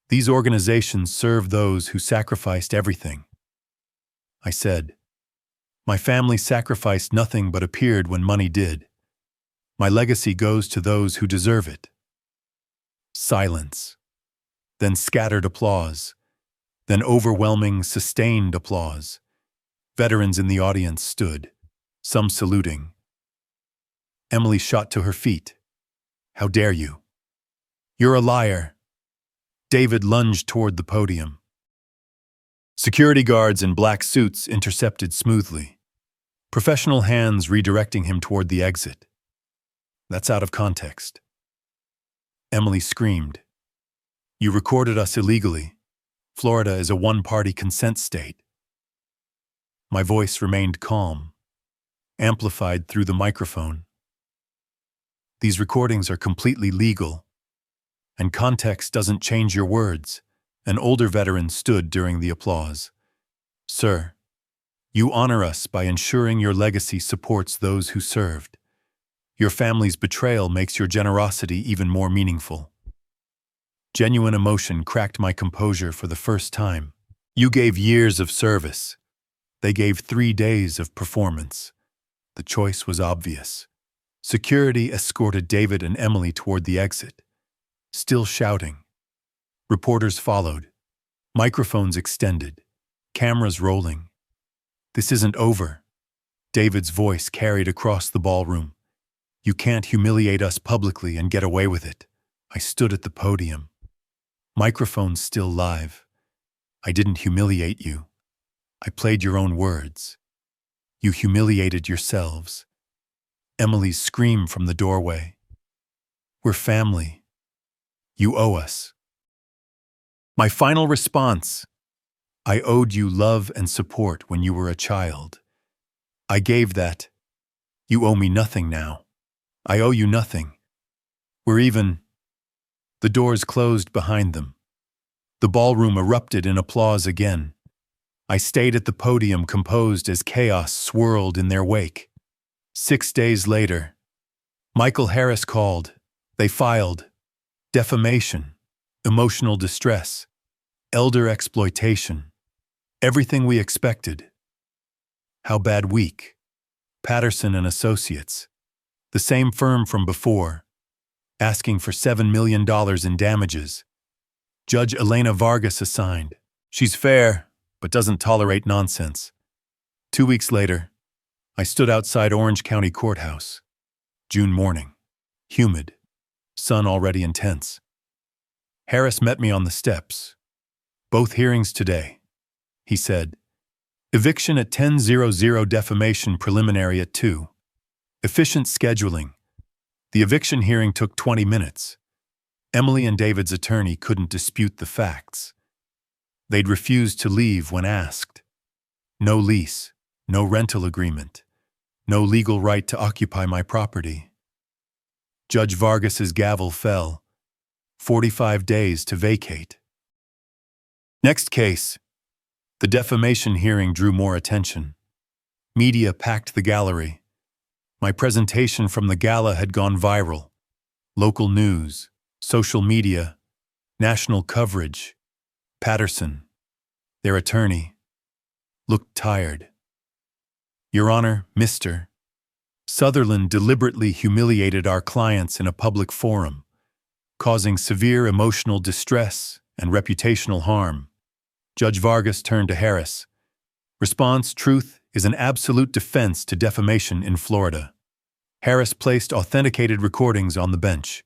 These organizations serve those who sacrificed everything. I said, my family sacrificed nothing but appeared when money did. My legacy goes to those who deserve it. Silence. Then scattered applause. Then overwhelming, sustained applause. Veterans in the audience stood, some saluting. Emily shot to her feet. How dare you? You're a liar. David lunged toward the podium. Security guards in black suits intercepted smoothly, professional hands redirecting him toward the exit. That's out of context. Emily screamed. You recorded us illegally. Florida is a one-party consent state. My voice remained calm, amplified through the microphone. These recordings are completely legal, and context doesn't change your words. An older veteran stood during the applause. Sir, you honor us by ensuring your legacy supports those who served. Your family's betrayal makes your generosity even more meaningful. Genuine emotion cracked my composure for the first time. You gave years of service. They gave 3 days of performance. The choice was obvious. Security escorted David and Emily toward the exit, still shouting. Reporters followed. Microphones extended. Cameras rolling. This isn't over. David's voice carried across the ballroom. You can't humiliate us publicly and get away with it. I stood at the podium. Microphones still live. I didn't humiliate you. I played your own words. You humiliated yourselves. Emily's scream from the doorway. We're family. You owe us. My final response. I owed you love and support when you were a child. I gave that. You owe me nothing now. I owe you nothing. We're even. The doors closed behind them. The ballroom erupted in applause again. I stayed at the podium composed as chaos swirled in their wake. 6 days later, Michael Harris called. They filed. Defamation, emotional distress, elder exploitation. Everything we expected. How bad week. Patterson and Associates. The same firm from before. Asking for $7 million in damages. Judge Elena Vargas assigned. She's fair, but doesn't tolerate nonsense. 2 weeks later, I stood outside Orange County Courthouse. June morning. Humid. Sun already intense. Harris met me on the steps. Both hearings today. He said, eviction at 10:00, defamation preliminary at 2. Efficient scheduling. The eviction hearing took 20 minutes. Emily and David's attorney couldn't dispute the facts. They'd refused to leave when asked. No lease, no rental agreement, no legal right to occupy my property. Judge Vargas's gavel fell. 45 days to vacate. Next case. The defamation hearing drew more attention. Media packed the gallery. My presentation from the gala had gone viral. Local news, social media, national coverage. Patterson, their attorney, looked tired. Your Honor, Mr. Sutherland deliberately humiliated our clients in a public forum, causing severe emotional distress and reputational harm. Judge Vargas turned to Harris. Response: truth is an absolute defense to defamation in Florida. Harris placed authenticated recordings on the bench.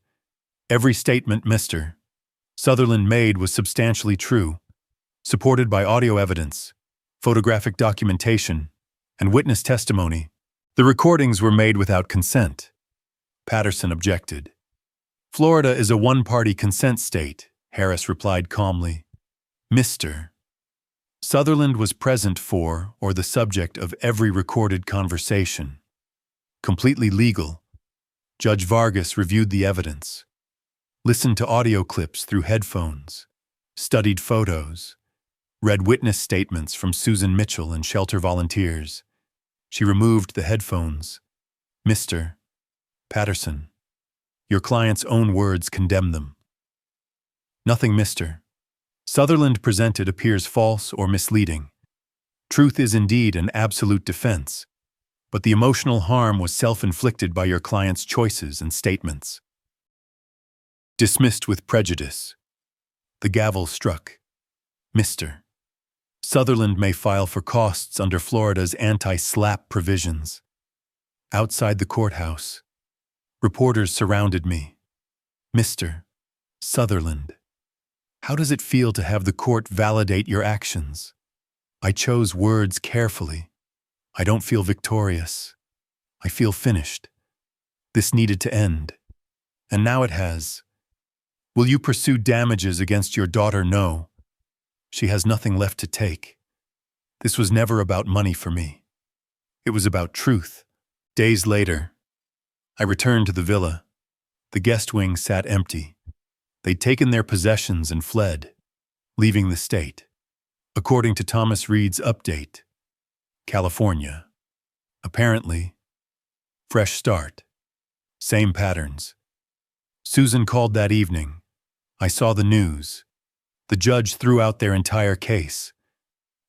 Every statement Mr. Sutherland made was substantially true, supported by audio evidence, photographic documentation, and witness testimony. The recordings were made without consent. Patterson objected. Florida is a one-party consent state, Harris replied calmly. Mr. Sutherland was present for or the subject of every recorded conversation. Completely legal. Judge Vargas reviewed the evidence, listened to audio clips through headphones, studied photos, read witness statements from Susan Mitchell and shelter volunteers. She removed the headphones. Mr. Patterson, your client's own words condemn them. Nothing Mr. Sutherland presented appears false or misleading. Truth is indeed an absolute defense, but the emotional harm was self-inflicted by your client's choices and statements. Dismissed with prejudice. The gavel struck. Mr. Sutherland may file for costs under Florida's anti-SLAPP provisions. Outside the courthouse, reporters surrounded me. Mr. Sutherland, how does it feel to have the court validate your actions? I chose words carefully. I don't feel victorious. I feel finished. This needed to end. And now it has. Will you pursue damages against your daughter? No. She has nothing left to take. This was never about money for me. It was about truth. Days later, I returned to the villa. The guest wing sat empty. They'd taken their possessions and fled, leaving the state. According to Thomas Reed's update, California. Apparently, fresh start. Same patterns. Susan called that evening. I saw the news. The judge threw out their entire case.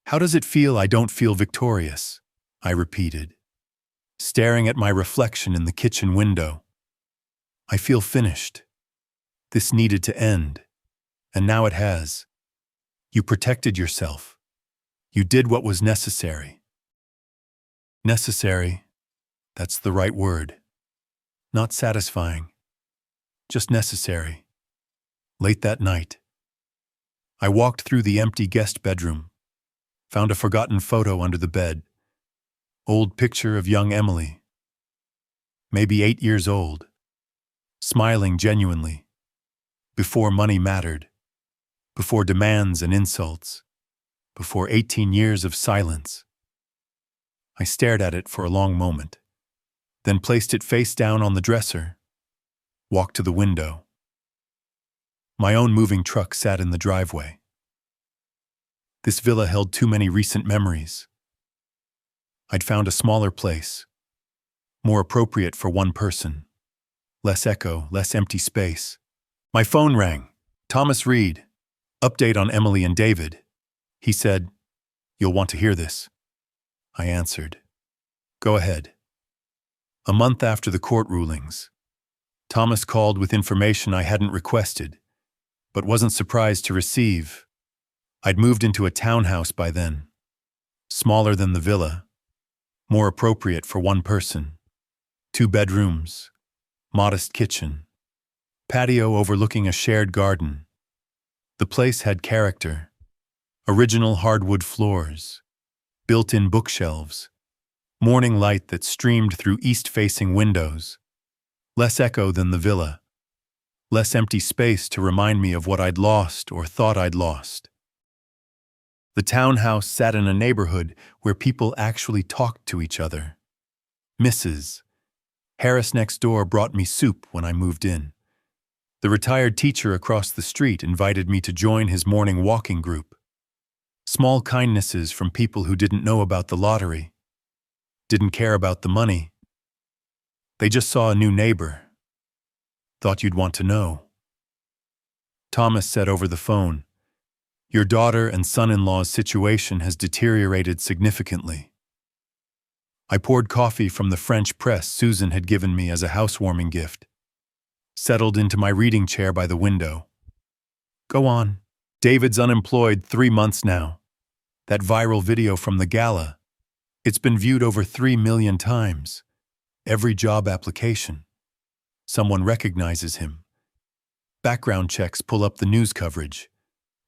How does it feel? I don't feel victorious, I repeated, staring at my reflection in the kitchen window. I feel finished. This needed to end, and now it has. You protected yourself. You did what was necessary. Necessary, that's the right word. Not satisfying, just necessary. Late that night, I walked through the empty guest bedroom, found a forgotten photo under the bed. Old picture of young Emily, maybe 8 years old, smiling genuinely, before money mattered, before demands and insults, before 18 years of silence. I stared at it for a long moment, then placed it face down on the dresser, walked to the window. My own moving truck sat in the driveway. This villa held too many recent memories. I'd found a smaller place, more appropriate for one person. Less echo, less empty space. My phone rang. Thomas Reed. Update on Emily and David. He said, "You'll want to hear this." I answered, "Go ahead." A month after the court rulings, Thomas called with information I hadn't requested, but wasn't surprised to receive. I'd moved into a townhouse by then, smaller than the villa, more appropriate for one person. 2 bedrooms, modest kitchen, patio overlooking a shared garden. The place had character. Original hardwood floors, built-in bookshelves, morning light that streamed through east-facing windows. Less echo than the villa. Less empty space to remind me of what I'd lost or thought I'd lost. The townhouse sat in a neighborhood where people actually talked to each other. Mrs. Harris next door brought me soup when I moved in. The retired teacher across the street invited me to join his morning walking group. Small kindnesses from people who didn't know about the lottery, didn't care about the money. They just saw a new neighbor. Thought you'd want to know. Thomas said over the phone, "Your daughter and son-in-law's situation has deteriorated significantly." I poured coffee from the French press Susan had given me as a housewarming gift. Settled into my reading chair by the window. Go on. David's unemployed 3 months now. That viral video from the gala. It's been viewed over 3 million times. Every job application. Someone recognizes him. Background checks pull up the news coverage.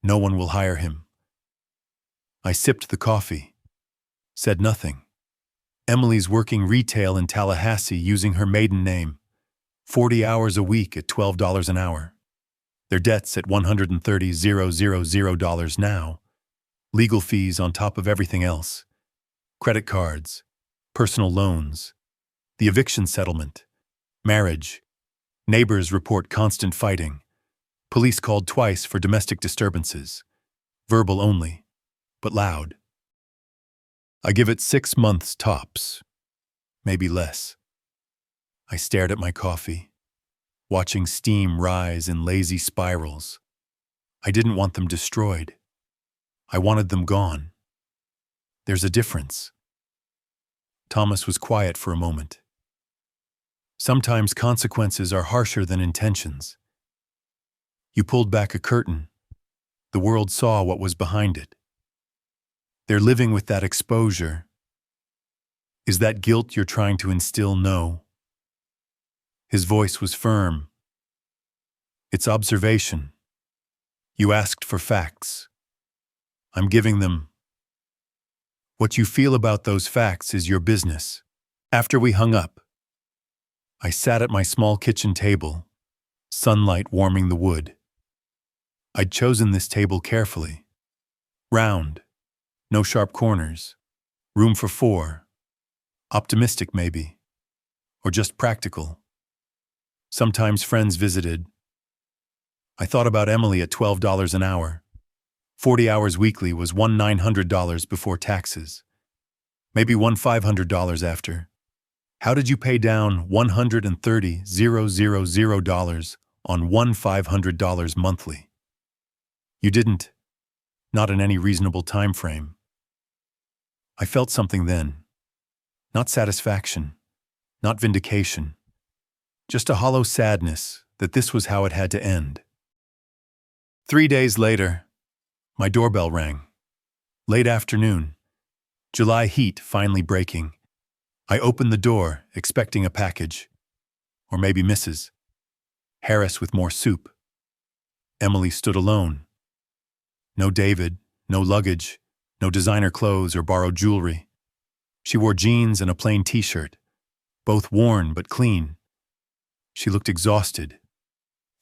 No one will hire him. I sipped the coffee. Said nothing. Emily's working retail in Tallahassee using her maiden name. 40 hours a week at $12 an hour. Their debts at $130,000 now. Legal fees on top of everything else. Credit cards. Personal loans. The eviction settlement. Marriage. Neighbors report constant fighting. Police called twice for domestic disturbances. Verbal only, but loud. I give it 6 months tops. Maybe less. I stared at my coffee, watching steam rise in lazy spirals. I didn't want them destroyed. I wanted them gone. There's a difference. Thomas was quiet for a moment. Sometimes consequences are harsher than intentions. You pulled back a curtain. The world saw what was behind it. They're living with that exposure. Is that guilt you're trying to instill? No. His voice was firm. It's observation. You asked for facts. I'm giving them. What you feel about those facts is your business. After we hung up, I sat at my small kitchen table, sunlight warming the wood. I'd chosen this table carefully. Round, no sharp corners, room for 4. Optimistic maybe, or just practical. Sometimes friends visited. I thought about Emily at $12 an hour. 40 hours weekly was $1,900 before taxes. Maybe $1,500 after. How did you pay down $130,000 on $1,500 monthly? You didn't. Not in any reasonable time frame. I felt something then. Not satisfaction. Not vindication. Just a hollow sadness that this was how it had to end. 3 days later, my doorbell rang. Late afternoon. July heat finally breaking. I opened the door, expecting a package. Or maybe Mrs. Harris with more soup. Emily stood alone. No David, no luggage, no designer clothes or borrowed jewelry. She wore jeans and a plain t-shirt, both worn but clean. She looked exhausted,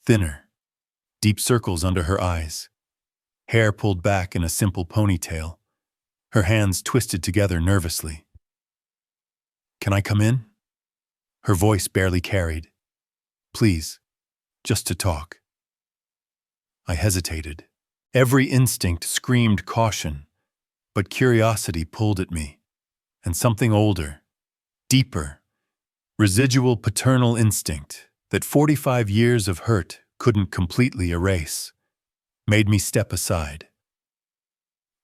thinner, deep circles under her eyes, hair pulled back in a simple ponytail, her hands twisted together nervously. Can I come in? Her voice barely carried. Please, just to talk. I hesitated. Every instinct screamed caution, but curiosity pulled at me, and something older, deeper, residual paternal instinct that 45 years of hurt couldn't completely erase, made me step aside.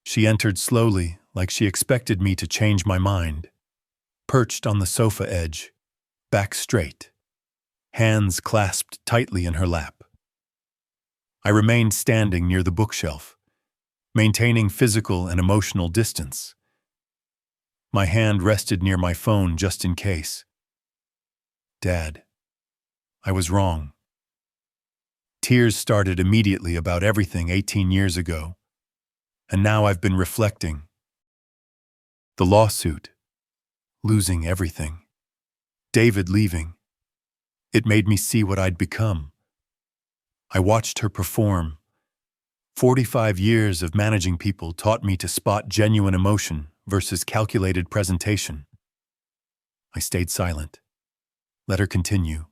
She entered slowly, like she expected me to change my mind, perched on the sofa edge, back straight, hands clasped tightly in her lap. I remained standing near the bookshelf, maintaining physical and emotional distance. My hand rested near my phone just in case. Dad, I was wrong. Tears started immediately about everything 18 years ago, and now I've been reflecting. The lawsuit, losing everything, David leaving. It made me see what I'd become. I watched her perform. 45 years of managing people taught me to spot genuine emotion versus calculated presentation. I stayed silent. Let her continue.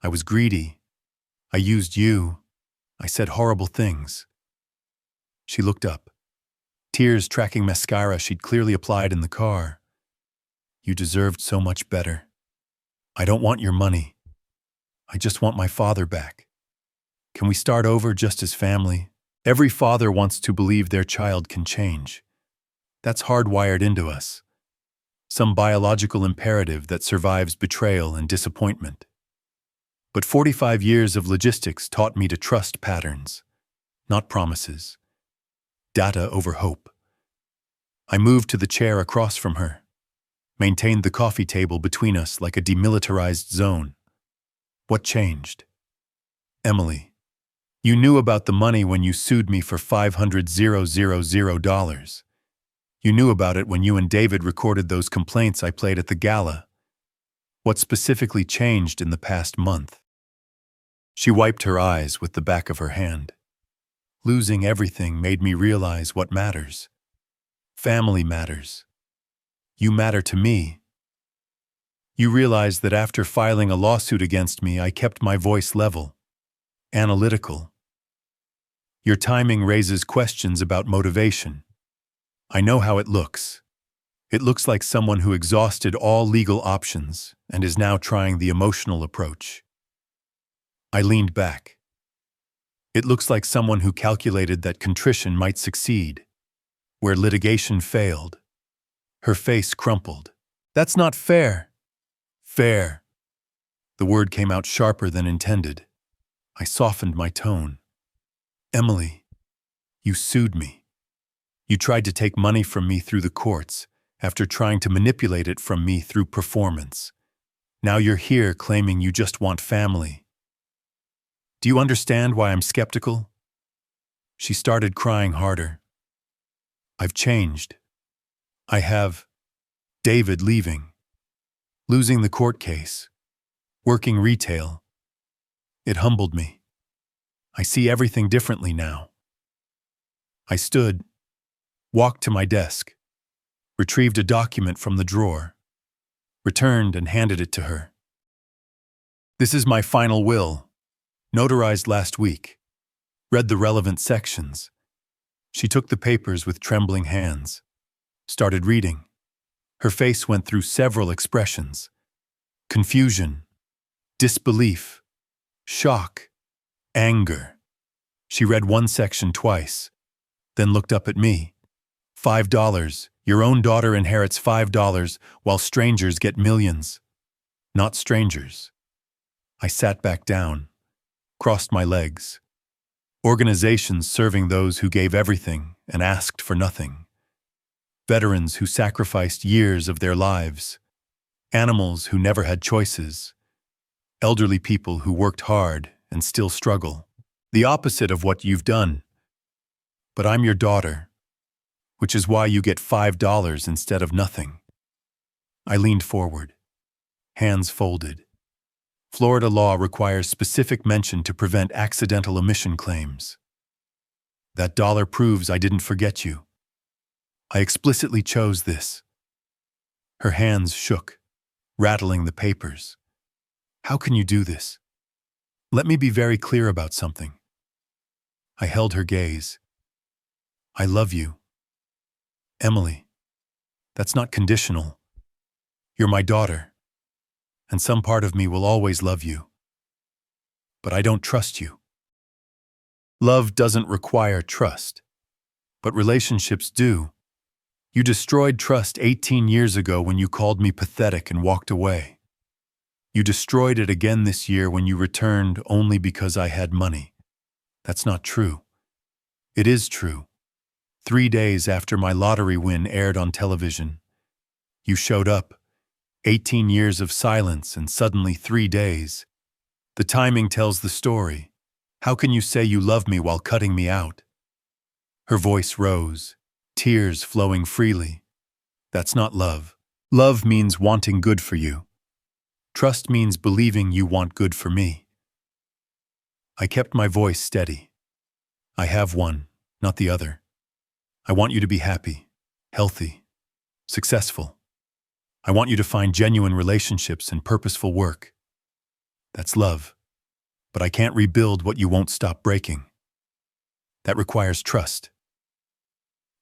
I was greedy. I used you. I said horrible things. She looked up, tears tracking mascara she'd clearly applied in the car. You deserved so much better. I don't want your money. I just want my father back. Can we start over just as family? Every father wants to believe their child can change. That's hardwired into us. Some biological imperative that survives betrayal and disappointment. But 45 years of logistics taught me to trust patterns, not promises. Data over hope. I moved to the chair across from her, maintained the coffee table between us like a demilitarized zone. What changed? Emily. You knew about the money when you sued me for $500,000. You knew about it when you and David recorded those complaints I played at the gala. What specifically changed in the past month? She wiped her eyes with the back of her hand. Losing everything made me realize what matters. Family matters. You matter to me. You realize that after filing a lawsuit against me, I kept my voice level, analytical. Your timing raises questions about motivation. I know how it looks. It looks like someone who exhausted all legal options and is now trying the emotional approach. I leaned back. It looks like someone who calculated that contrition might succeed, where litigation failed. Her face crumpled. That's not fair. Fair. The word came out sharper than intended. I softened my tone. Emily, you sued me. You tried to take money from me through the courts after trying to manipulate it from me through performance. Now you're here claiming you just want family. Do you understand why I'm skeptical? She started crying harder. I've changed. I have David leaving, losing the court case, working retail. It humbled me. I see everything differently now. I stood, walked to my desk, retrieved a document from the drawer, returned and handed it to her. This is my final will, notarized last week. Read the relevant sections. She took the papers with trembling hands, started reading. Her face went through several expressions: confusion, disbelief, shock, anger. She read one section twice, then looked up at me. $5. Your own daughter inherits $5 while strangers get millions. Not strangers. I sat back down, crossed my legs. Organizations serving those who gave everything and asked for nothing. Veterans who sacrificed years of their lives. Animals who never had choices. Elderly people who worked hard and still struggle. The opposite of what you've done. But I'm your daughter, which is why you get $5 instead of nothing. I leaned forward, hands folded. Florida law requires specific mention to prevent accidental omission claims. That dollar proves I didn't forget you. I explicitly chose this. Her hands shook, rattling the papers. How can you do this? Let me be very clear about something. I held her gaze. I love you. Emily, that's not conditional. You're my daughter, and some part of me will always love you. But I don't trust you. Love doesn't require trust, but relationships do. You destroyed trust 18 years ago when you called me pathetic and walked away. You destroyed it again this year when you returned only because I had money. That's not true. It is true. 3 days after my lottery win aired on television, you showed up. 18 years of silence and suddenly 3 days. The timing tells the story. How can you say you love me while cutting me out? Her voice rose, tears flowing freely. That's not love. Love means wanting good for you. Trust means believing you want good for me. I kept my voice steady. I have one, not the other. I want you to be happy, healthy, successful. I want you to find genuine relationships and purposeful work. That's love. But I can't rebuild what you won't stop breaking. That requires trust.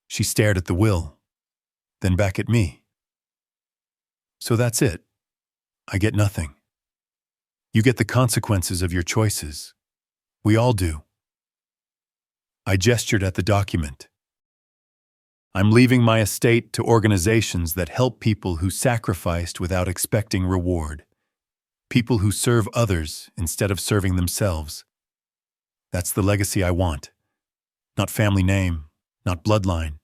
She stared at the will, then back at me. So that's it. I get nothing. You get the consequences of your choices. We all do. I gestured at the document. I'm leaving my estate to organizations that help people who sacrificed without expecting reward. People who serve others instead of serving themselves. That's the legacy I want. Not family name, not bloodline,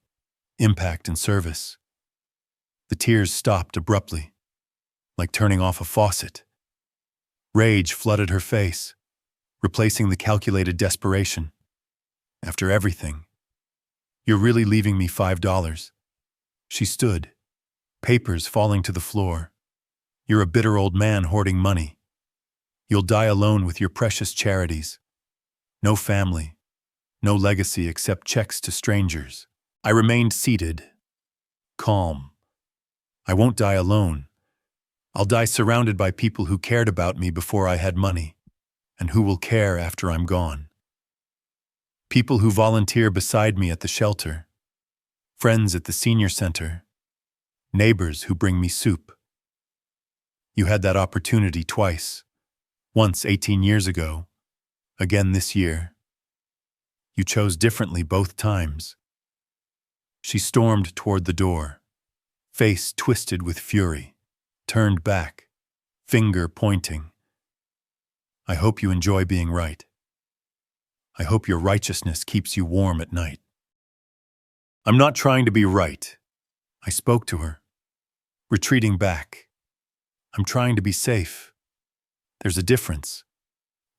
impact and service. The tears stopped abruptly, like turning off a faucet. Rage flooded her face. replacing the calculated desperation. After everything, you're really leaving me $5. She stood, papers falling to the floor. You're a bitter old man hoarding money. You'll die alone with your precious charities. No family, no legacy except checks to strangers. I remained seated, calm. I won't die alone. I'll die surrounded by people who cared about me before I had money, and who will care after I'm gone. People who volunteer beside me at the shelter, friends at the senior center, neighbors who bring me soup. You had that opportunity twice, once 18 years ago, again this year. You chose differently both times. She stormed toward the door, face twisted with fury, turned back, finger pointing. I hope you enjoy being right. I hope your righteousness keeps you warm at night. I'm not trying to be right. I spoke to her, retreating back. I'm trying to be safe. There's a difference.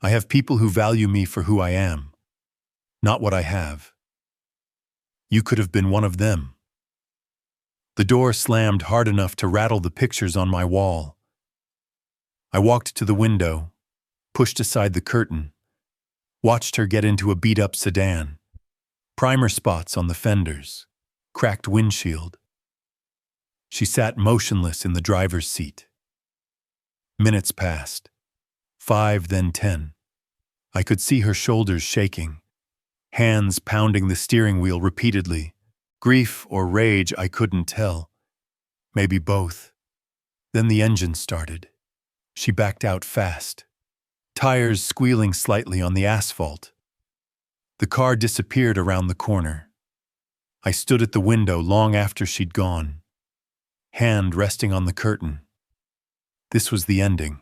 I have people who value me for who I am, not what I have. You could have been one of them. The door slammed hard enough to rattle the pictures on my wall. I walked to the window, pushed aside the curtain, watched her get into a beat-up sedan, primer spots on the fenders, cracked windshield. She sat motionless in the driver's seat. Minutes passed. 5, then 10. I could see her shoulders shaking, hands pounding the steering wheel repeatedly. Grief or rage, I couldn't tell. Maybe both. Then the engine started. She backed out fast, tires squealing slightly on the asphalt. The car disappeared around the corner. I stood at the window long after she'd gone, hand resting on the curtain. This was the ending.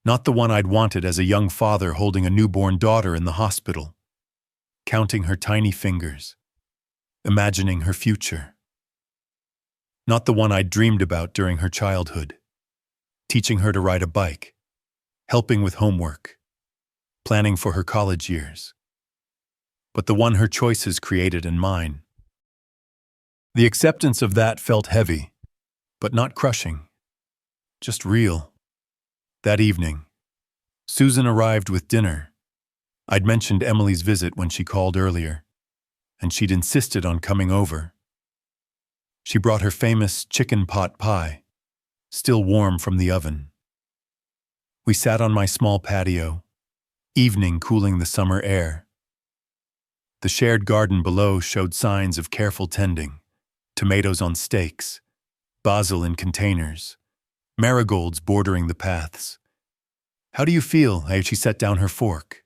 Not the one I'd wanted as a young father holding a newborn daughter in the hospital, counting her tiny fingers, imagining her future. Not the one I'd dreamed about during her childhood, teaching her to ride a bike, helping with homework, planning for her college years. But the one her choices created and mine. The acceptance of that felt heavy, but not crushing, just real. That evening, Susan arrived with dinner. I'd mentioned Emily's visit when she called earlier, and she'd insisted on coming over. She brought her famous chicken pot pie, still warm from the oven. We sat on my small patio, evening cooling the summer air. The shared garden below showed signs of careful tending, tomatoes on stakes, basil in containers, marigolds bordering the paths. How do you feel? She set down her fork,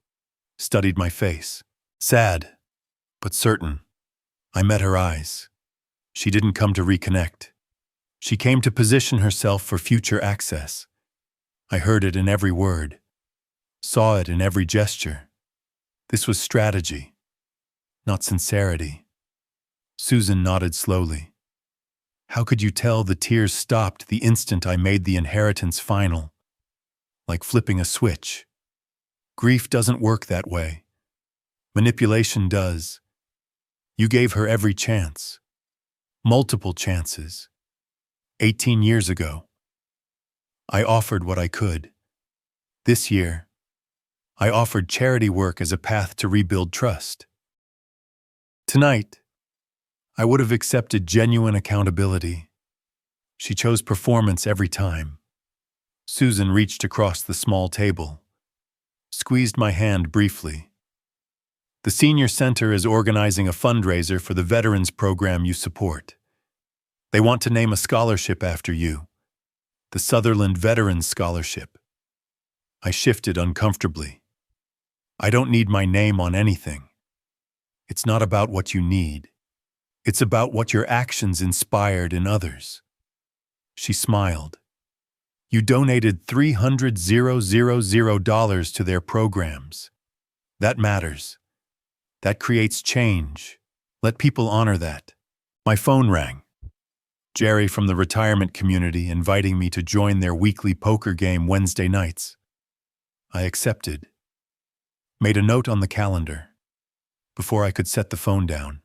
studied my face. Sad, but certain. I met her eyes. She didn't come to reconnect. She came to position herself for future access. I heard it in every word, saw it in every gesture. This was strategy, not sincerity. Susan nodded slowly. How could you tell the tears stopped the instant I made the inheritance final? Like flipping a switch. Grief doesn't work that way. Manipulation does. You gave her every chance. Multiple chances. 18 years ago. I offered what I could. This year, I offered charity work as a path to rebuild trust. Tonight, I would have accepted genuine accountability. She chose performance every time. Susan reached across the small table, squeezed my hand briefly. The Senior Center is organizing a fundraiser for the veterans program you support. They want to name a scholarship after you, the Sutherland Veterans Scholarship. I shifted uncomfortably. I don't need my name on anything. It's not about what you need. It's about what your actions inspired in others. She smiled. You donated $300,000 to their programs. That matters. That creates change. Let people honor that. My phone rang. Jerry from the retirement community inviting me to join their weekly poker game Wednesday nights. I accepted. Made a note on the calendar. Before I could set the phone down,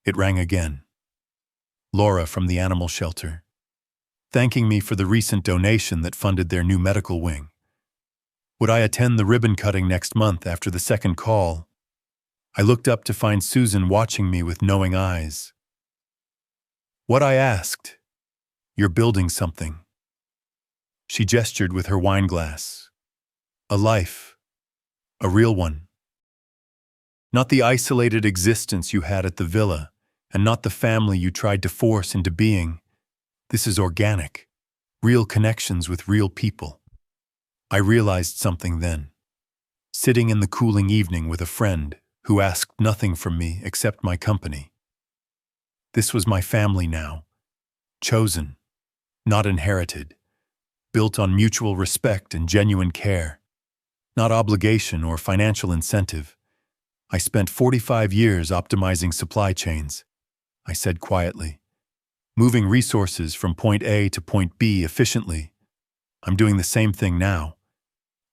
it rang again. Laura from the animal shelter, thanking me for the recent donation that funded their new medical wing. Would I attend the ribbon cutting next month after the second call? I looked up to find Susan watching me with knowing eyes. What I asked? You're building something. She gestured with her wine glass. A life. A real one. Not the isolated existence you had at the villa, and not the family you tried to force into being. This is organic. Real connections with real people. I realized something then. Sitting in the cooling evening with a friend who asked nothing from me except my company. This was my family now. Chosen, not inherited. Built on mutual respect and genuine care. Not obligation or financial incentive. I spent 45 years optimizing supply chains, I said quietly. Moving resources from point A to point B efficiently. I'm doing the same thing now,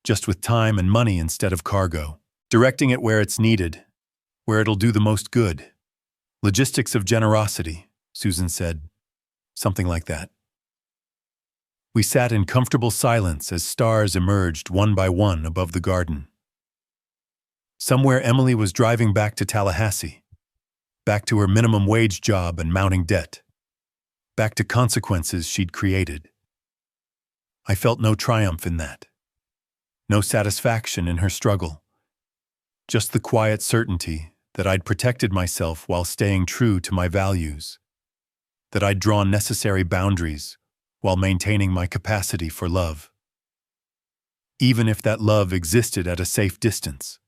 just with time and money instead of cargo. Directing it where it's needed, where it'll do the most good. Logistics of generosity, Susan said. Something like that. We sat in comfortable silence as stars emerged one by one above the garden. Somewhere Emily was driving back to Tallahassee. Back to her minimum wage job and mounting debt. Back to consequences she'd created. I felt no triumph in that. No satisfaction in her struggle. Just the quiet certainty that I'd protected myself while staying true to my values. That I'd drawn necessary boundaries while maintaining my capacity for love. Even if that love existed at a safe distance.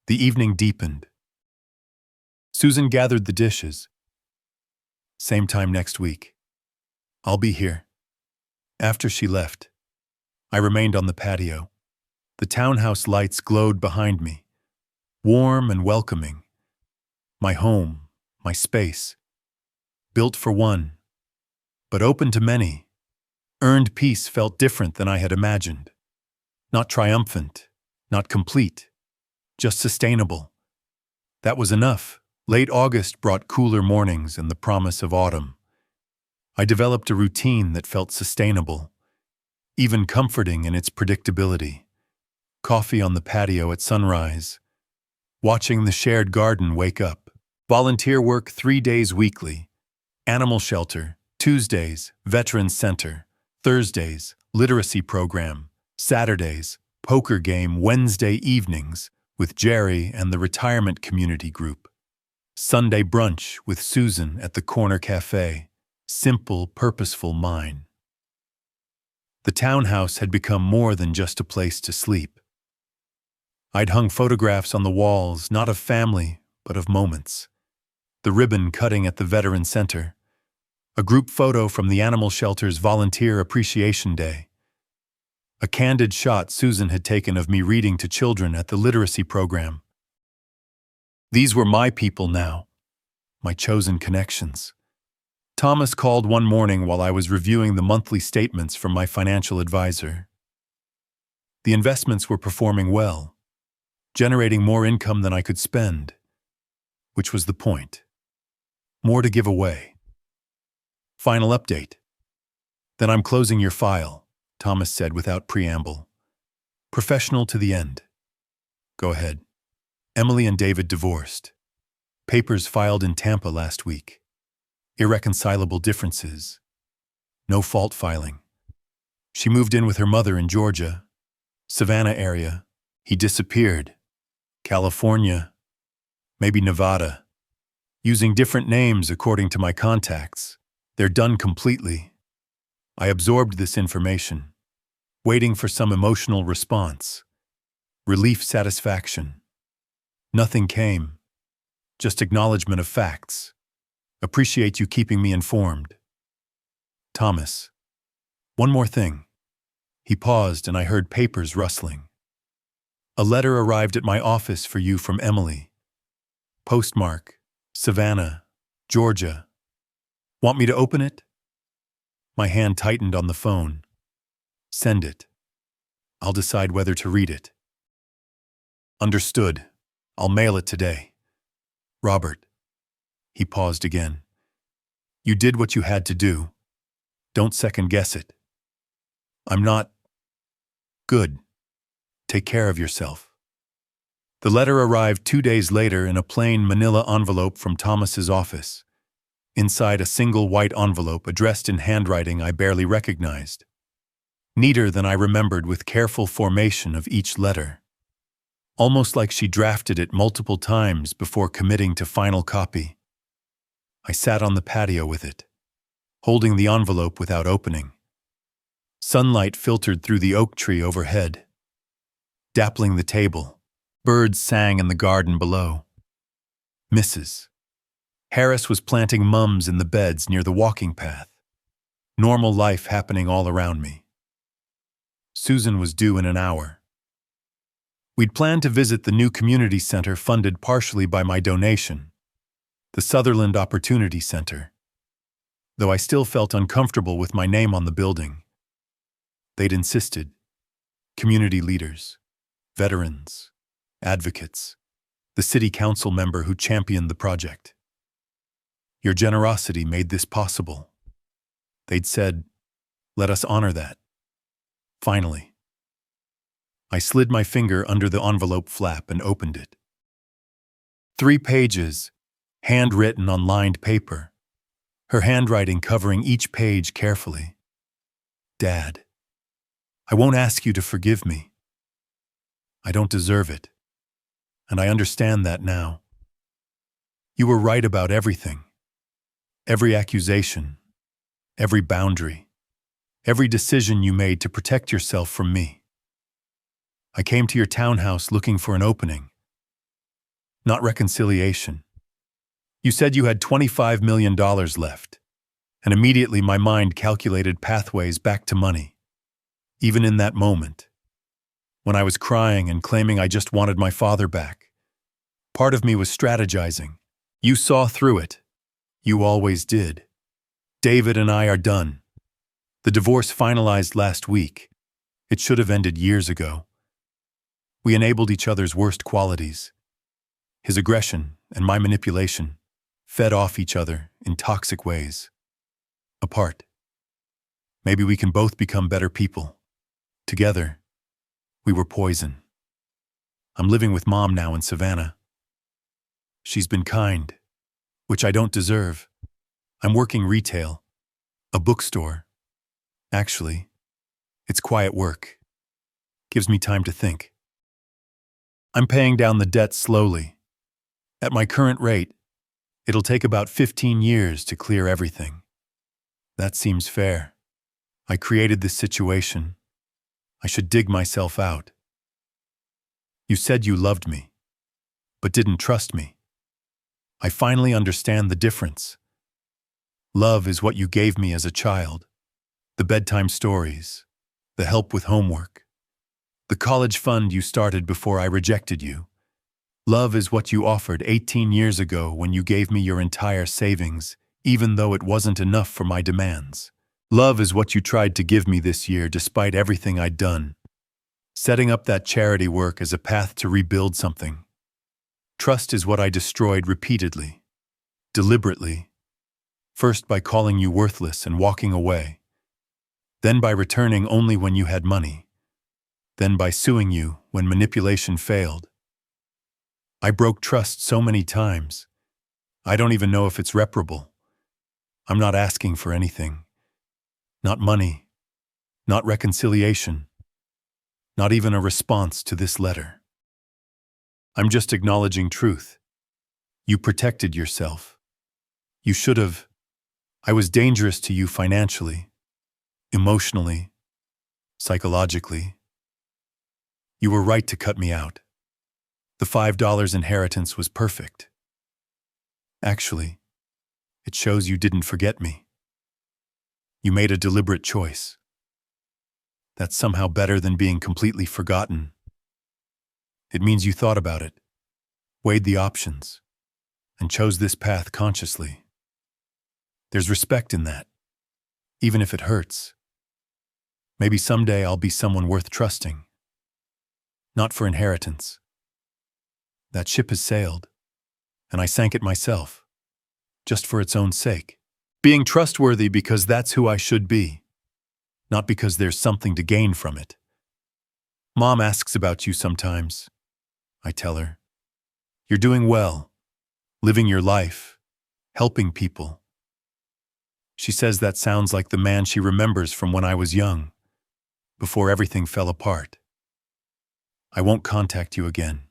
The evening deepened. Susan gathered the dishes. Same time next week. I'll be here. After she left, I remained on the patio. The townhouse lights glowed behind me, warm and welcoming. My home, my space. Built for one, but open to many. Earned peace felt different than I had imagined. Not triumphant, not complete, just sustainable. That was enough. Late August brought cooler mornings and the promise of autumn. I developed a routine that felt sustainable, even comforting in its predictability. Coffee on the patio at sunrise, watching the shared garden wake up. Volunteer work 3 days weekly. Animal shelter, Tuesdays, Veterans Center. Thursdays, literacy program. Saturdays, poker game Wednesday evenings with Jerry and the retirement community group. Sunday brunch with Susan at the corner cafe. Simple, purposeful mine. The townhouse had become more than just a place to sleep. I'd hung photographs on the walls, not of family, but of moments. The ribbon cutting at the Veteran Center. A group photo from the animal shelter's Volunteer Appreciation Day. A candid shot Susan had taken of me reading to children at the literacy program. These were my people now, my chosen connections. Thomas called one morning while I was reviewing the monthly statements from my financial advisor. The investments were performing well, generating more income than I could spend, which was the point. More to give away. Final update. Then I'm closing your file, Thomas said without preamble. Professional to the end. Go ahead. Emily and David divorced. Papers filed in Tampa last week. Irreconcilable differences. No fault filing. She moved in with her mother in Georgia. Savannah area. He disappeared. California. Maybe Nevada. Using different names according to my contacts. They're done completely. I absorbed this information, waiting for some emotional response. Relief, satisfaction. Nothing came. Just acknowledgement of facts. Appreciate you keeping me informed. Thomas. One more thing. He paused and I heard papers rustling. A letter arrived at my office for you from Emily. Postmark, Savannah, Georgia. Want me to open it? My hand tightened on the phone. Send it. I'll decide whether to read it. Understood. I'll mail it today. Robert. He paused again. You did what you had to do. Don't second-guess it. I'm not... Good. Take care of yourself. The letter arrived 2 days later in a plain manila envelope from Thomas's office. Inside a single white envelope addressed in handwriting I barely recognized. Neater than I remembered, with careful formation of each letter. Almost like she drafted it multiple times before committing to final copy. I sat on the patio with it, holding the envelope without opening. Sunlight filtered through the oak tree overhead, dappling the table. Birds sang in the garden below. Mrs. Harris was planting mums in the beds near the walking path. Normal life happening all around me. Susan was due in an hour. We'd planned to visit the new community center funded partially by my donation, the Sutherland Opportunity Center, though I still felt uncomfortable with my name on the building. They'd insisted. Community leaders, veterans, advocates, the city council member who championed the project. Your generosity made this possible. They'd said, let us honor that. Finally. I slid my finger under the envelope flap and opened it. 3 pages, handwritten on lined paper, her handwriting covering each page carefully. Dad, I won't ask you to forgive me. I don't deserve it, and I understand that now. You were right about everything. Every accusation, every boundary, every decision you made to protect yourself from me. I came to your townhouse looking for an opening, not reconciliation. You said you had $25 million left, and immediately my mind calculated pathways back to money. Even in that moment, when I was crying and claiming I just wanted my father back, part of me was strategizing. You saw through it. You always did. David and I are done. The divorce finalized last week. It should have ended years ago. We enabled each other's worst qualities. His aggression and my manipulation fed off each other in toxic ways. Apart. Maybe we can both become better people. Together, we were poison. I'm living with Mom now in Savannah. She's been kind, which I don't deserve. I'm working retail, a bookstore. Actually, it's quiet work. Gives me time to think. I'm paying down the debt slowly. At my current rate, it'll take about 15 years to clear everything. That seems fair. I created this situation. I should dig myself out. You said you loved me, but didn't trust me. I finally understand the difference. Love is what you gave me as a child. The bedtime stories, the help with homework, the college fund you started before I rejected you. Love is what you offered 18 years ago when you gave me your entire savings, even though it wasn't enough for my demands. Love is what you tried to give me this year despite everything I'd done. Setting up that charity work as a path to rebuild something. Trust is what I destroyed repeatedly, deliberately. First by calling you worthless and walking away. Then by returning only when you had money. Then by suing you when manipulation failed. I broke trust so many times. I don't even know if it's reparable. I'm not asking for anything. Not money. Not reconciliation. Not even a response to this letter. I'm just acknowledging truth. You protected yourself. You should have. I was dangerous to you financially, emotionally, psychologically. You were right to cut me out. The $5 inheritance was perfect. Actually, it shows you didn't forget me. You made a deliberate choice. That's somehow better than being completely forgotten. It means you thought about it, weighed the options, and chose this path consciously. There's respect in that, even if it hurts. Maybe someday I'll be someone worth trusting. Not for inheritance, That ship has sailed, and I sank it myself, just for its own sake. Being trustworthy because that's who I should be, not because there's something to gain from it. Mom asks about you sometimes. I tell her, you're doing well, living your life, helping people. She says that sounds like the man she remembers from when I was young, before everything fell apart. I won't contact you again.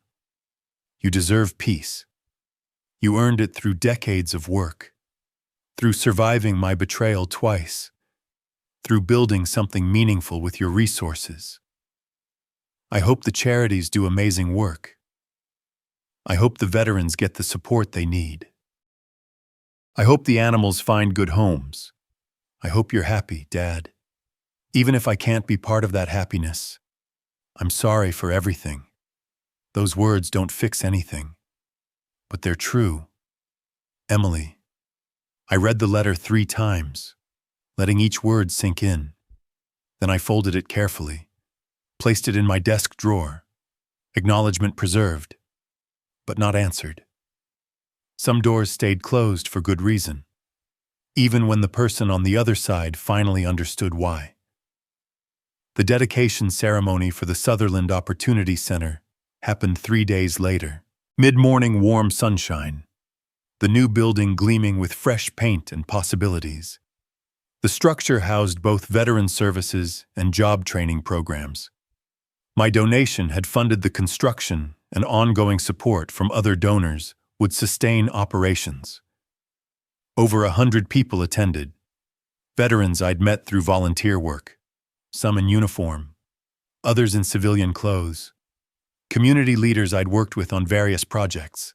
You deserve peace. You earned it through decades of work, through surviving my betrayal twice, through building something meaningful with your resources. I hope the charities do amazing work. I hope the veterans get the support they need. I hope the animals find good homes. I hope you're happy, Dad. Even if I can't be part of that happiness, I'm sorry for everything. Those words don't fix anything, but they're true. Emily. I read the letter 3 times, letting each word sink in. Then I folded it carefully, placed it in my desk drawer, acknowledgement preserved, but not answered. Some doors stayed closed for good reason, even when the person on the other side finally understood why. The dedication ceremony for the Sutherland Opportunity Center happened 3 days later. Mid-morning warm sunshine, the new building gleaming with fresh paint and possibilities. The structure housed both veteran services and job training programs. My donation had funded the construction, and ongoing support from other donors would sustain operations. Over 100 people attended. Veterans I'd met through volunteer work, some in uniform, others in civilian clothes. Community leaders I'd worked with on various projects.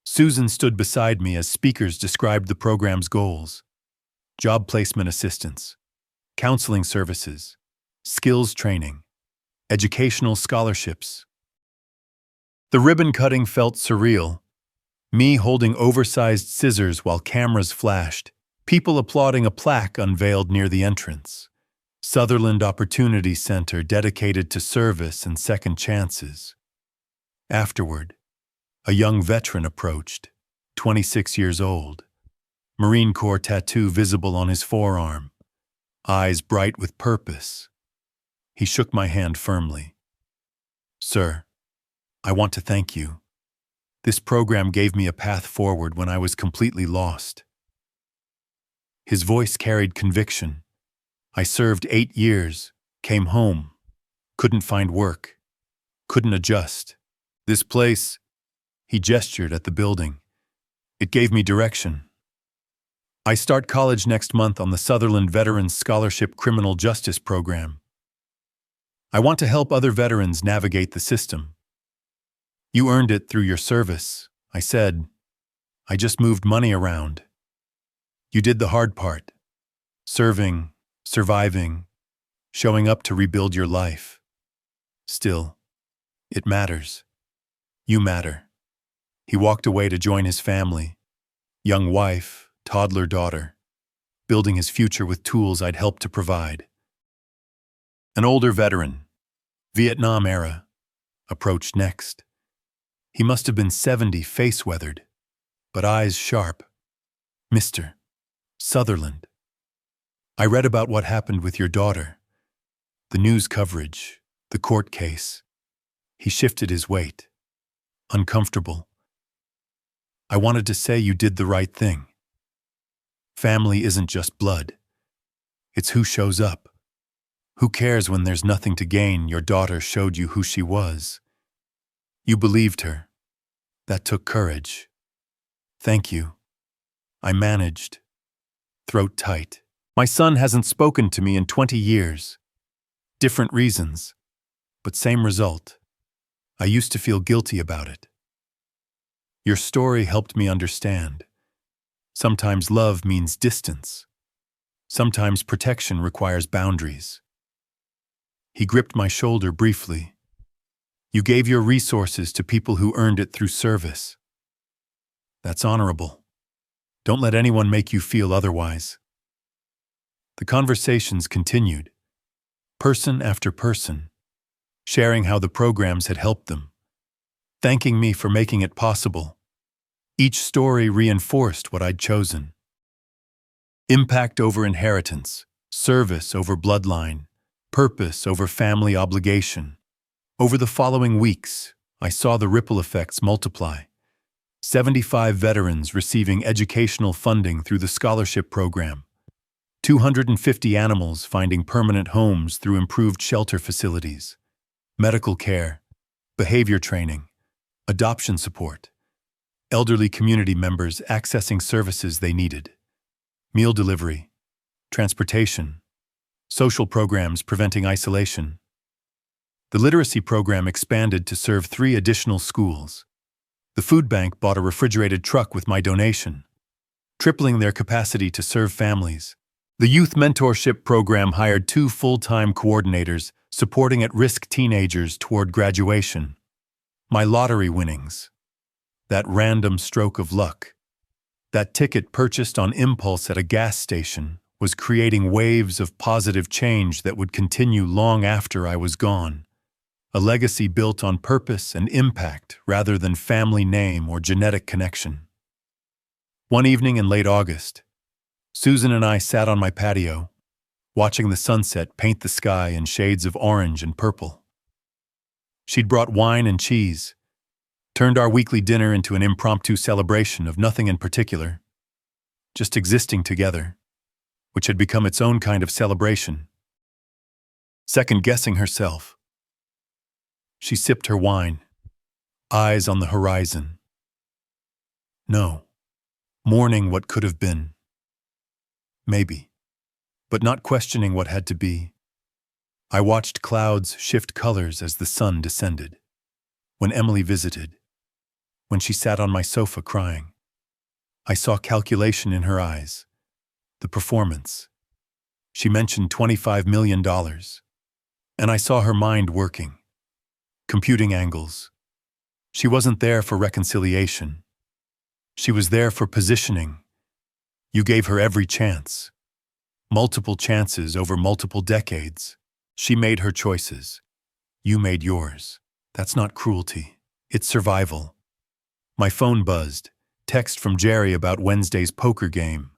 Susan stood beside me as speakers described the program's goals: job placement assistance, counseling services, skills training, educational scholarships. The ribbon cutting felt surreal. Me holding oversized scissors while cameras flashed, people applauding a plaque unveiled near the entrance. Sutherland Opportunity Center dedicated to service and second chances. Afterward, a young veteran approached, 26 years old, Marine Corps tattoo visible on his forearm, eyes bright with purpose. He shook my hand firmly. Sir, I want to thank you. This program gave me a path forward when I was completely lost. His voice carried conviction. I served 8 years, came home, couldn't find work, couldn't adjust. This place, he gestured at the building. It gave me direction. I start college next month on the Sutherland Veterans Scholarship Criminal Justice Program. I want to help other veterans navigate the system. You earned it through your service, I said. I just moved money around. You did the hard part. Serving, surviving, showing up to rebuild your life. Still, it matters. You matter. He walked away to join his family, young wife, toddler daughter, building his future with tools I'd helped to provide. An older veteran, Vietnam era, approached next. He must have been 70, face weathered, but eyes sharp. Mr. Sutherland, I read about what happened with your daughter. The news coverage, the court case. He shifted his weight. Uncomfortable. I wanted to say you did the right thing. Family isn't just blood. It's who shows up. Who cares when there's nothing to gain? Your daughter showed you who she was. You believed her. That took courage. Thank you. I managed. Throat tight. My son hasn't spoken to me in 20 years. Different reasons, but same result. I used to feel guilty about it. Your story helped me understand. Sometimes love means distance. Sometimes protection requires boundaries. He gripped my shoulder briefly. You gave your resources to people who earned it through service. That's honorable. Don't let anyone make you feel otherwise. The conversations continued, person after person, sharing how the programs had helped them. thanking me for making it possible. Each story reinforced what I'd chosen. Impact over inheritance, service over bloodline, purpose over family obligation. Over the following weeks, I saw the ripple effects multiply. 75 veterans receiving educational funding through the scholarship program. 250 animals finding permanent homes through improved shelter facilities. Medical care, behavior training, adoption support. Elderly community members accessing services they needed. Meal delivery, transportation, social programs preventing isolation. The literacy program expanded to serve 3 additional schools. The food bank bought a refrigerated truck with my donation, tripling their capacity to serve families. The youth mentorship program hired 2 full-time coordinators supporting at-risk teenagers toward graduation. My lottery winnings. That random stroke of luck. That ticket purchased on impulse at a gas station was creating waves of positive change that would continue long after I was gone. A legacy built on purpose and impact rather than family name or genetic connection. One evening in late August, Susan and I sat on my patio, watching the sunset paint the sky in shades of orange and purple. She'd brought wine and cheese, turned our weekly dinner into an impromptu celebration of nothing in particular, just existing together, which had become its own kind of celebration. Second-guessing herself, she sipped her wine, eyes on the horizon. No, mourning what could have been. Maybe, but not questioning what had to be. I watched clouds shift colors as the sun descended. When Emily visited, when she sat on my sofa crying, I saw calculation in her eyes. The performance. She mentioned $25 million, and I saw her mind working. Computing angles. She wasn't there for reconciliation. She was there for positioning. You gave her every chance. Multiple chances over multiple decades. She made her choices. You made yours. That's not cruelty. It's survival. My phone buzzed. Text from Jerry about Wednesday's poker game.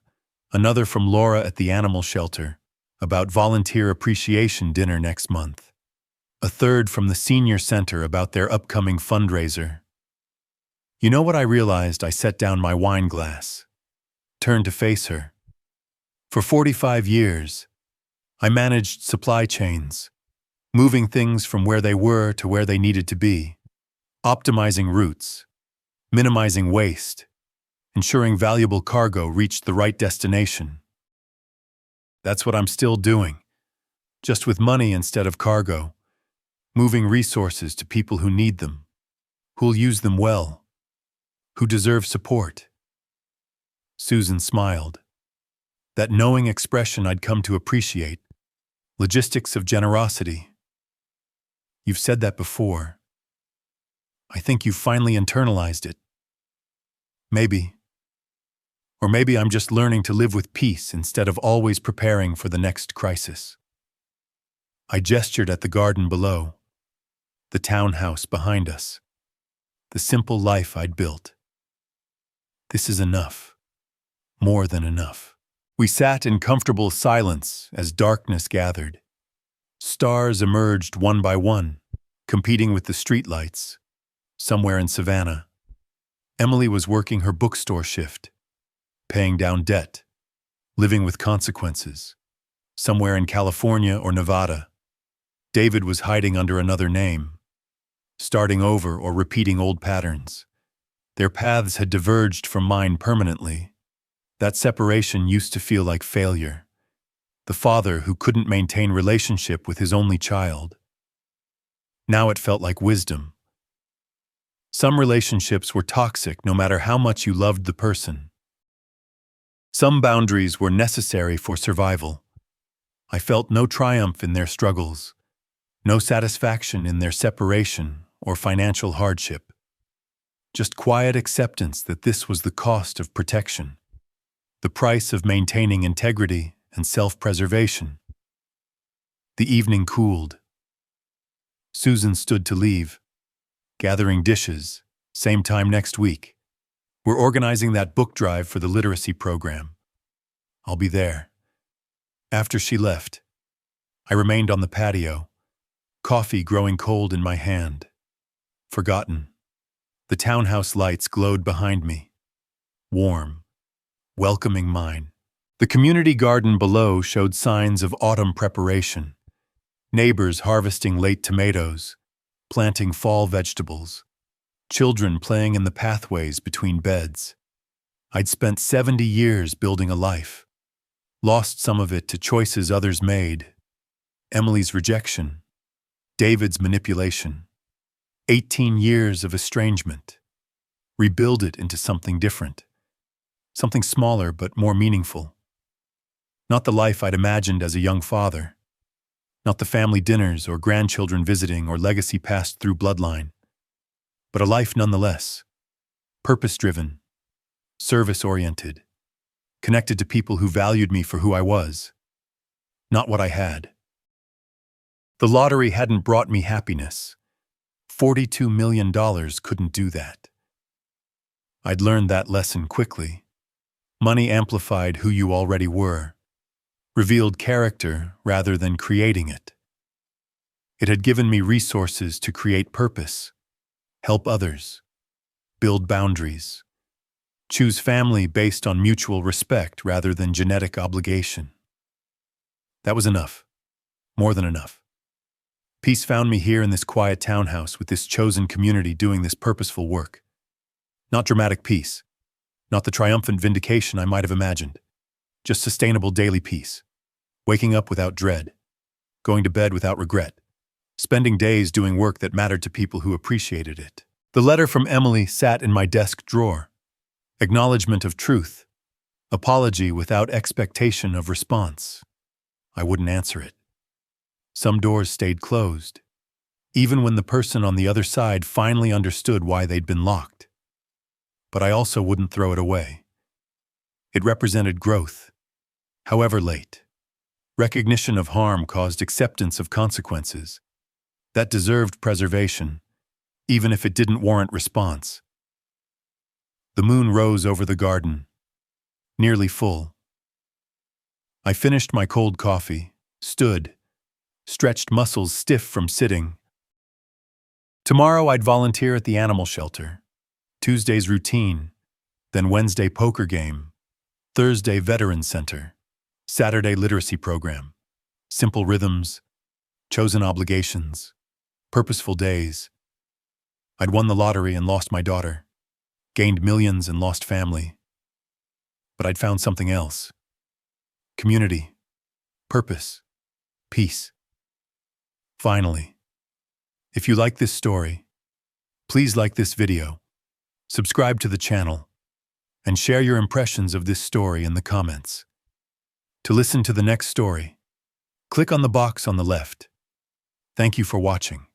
Another from Laura at the animal shelter about volunteer appreciation dinner next month. A third from the senior center about their upcoming fundraiser. You know what I realized? I set down my wine glass, turned to face her. For 45 years, I managed supply chains, moving things from where they were to where they needed to be, optimizing routes, minimizing waste, ensuring valuable cargo reached the right destination. That's what I'm still doing, just with money instead of cargo. Moving resources to people who need them, who'll use them well, who deserve support. Susan smiled. That knowing expression I'd come to appreciate. Logistics of generosity. You've said that before. I think you've finally internalized it. Maybe. Or maybe I'm just learning to live with peace instead of always preparing for the next crisis. I gestured at the garden below. The townhouse behind us, the simple life I'd built. This is enough, more than enough. We sat in comfortable silence as darkness gathered. Stars emerged one by one, competing with the streetlights. Somewhere in Savannah, Emily was working her bookstore shift, paying down debt, living with consequences. Somewhere in California or Nevada, David was hiding under another name, starting over or repeating old patterns. Their paths had diverged from mine permanently. That separation used to feel like failure. The father who couldn't maintain relationship with his only child. Now it felt like wisdom. Some relationships were toxic no matter how much you loved the person. Some boundaries were necessary for survival. I felt no triumph in their struggles, no satisfaction in their separation or financial hardship. Just quiet acceptance that this was the cost of protection, the price of maintaining integrity and self-preservation. The evening cooled. Susan stood to leave, gathering dishes, same time next week. We're organizing that book drive for the literacy program. I'll be there. After she left, I remained on the patio, coffee growing cold in my hand. Forgotten. The townhouse lights glowed behind me. Warm, welcoming mine. The community garden below showed signs of autumn preparation. Neighbors harvesting late tomatoes, planting fall vegetables, children playing in the pathways between beds. I'd spent 70 years building a life, lost some of it to choices others made. Emily's rejection, David's manipulation, 18 years of estrangement. Rebuild it into something different, something smaller but more meaningful. Not the life I'd imagined as a young father, not the family dinners or grandchildren visiting or legacy passed through bloodline, but a life nonetheless, purpose-driven, service-oriented, connected to people who valued me for who I was, not what I had. The lottery hadn't brought me happiness. $42 million couldn't do that. I'd learned that lesson quickly. Money amplified who you already were, revealed character rather than creating it. It had given me resources to create purpose, help others, build boundaries, choose family based on mutual respect rather than genetic obligation. That was enough, more than enough. Peace found me here in this quiet townhouse with this chosen community doing this purposeful work. Not dramatic peace, not the triumphant vindication I might have imagined, just sustainable daily peace. Waking up without dread, going to bed without regret, spending days doing work that mattered to people who appreciated it. The letter from Emily sat in my desk drawer. Acknowledgement of truth, apology without expectation of response. I wouldn't answer it. Some doors stayed closed, even when the person on the other side finally understood why they'd been locked. But I also wouldn't throw it away. It represented growth, however late. Recognition of harm caused acceptance of consequences. That deserved preservation, even if it didn't warrant response. The moon rose over the garden, nearly full. I finished my cold coffee, stood, stretched muscles stiff from sitting. Tomorrow I'd volunteer at the animal shelter. Tuesday's routine, then Wednesday poker game, Thursday veteran center, Saturday literacy program, simple rhythms, chosen obligations, purposeful days. I'd won the lottery and lost my daughter, gained millions and lost family. But I'd found something else. Community, purpose, peace. Finally, if you like this story, please like this video, subscribe to the channel, and share your impressions of this story in the comments. To listen to the next story, click on the box on the left. Thank you for watching.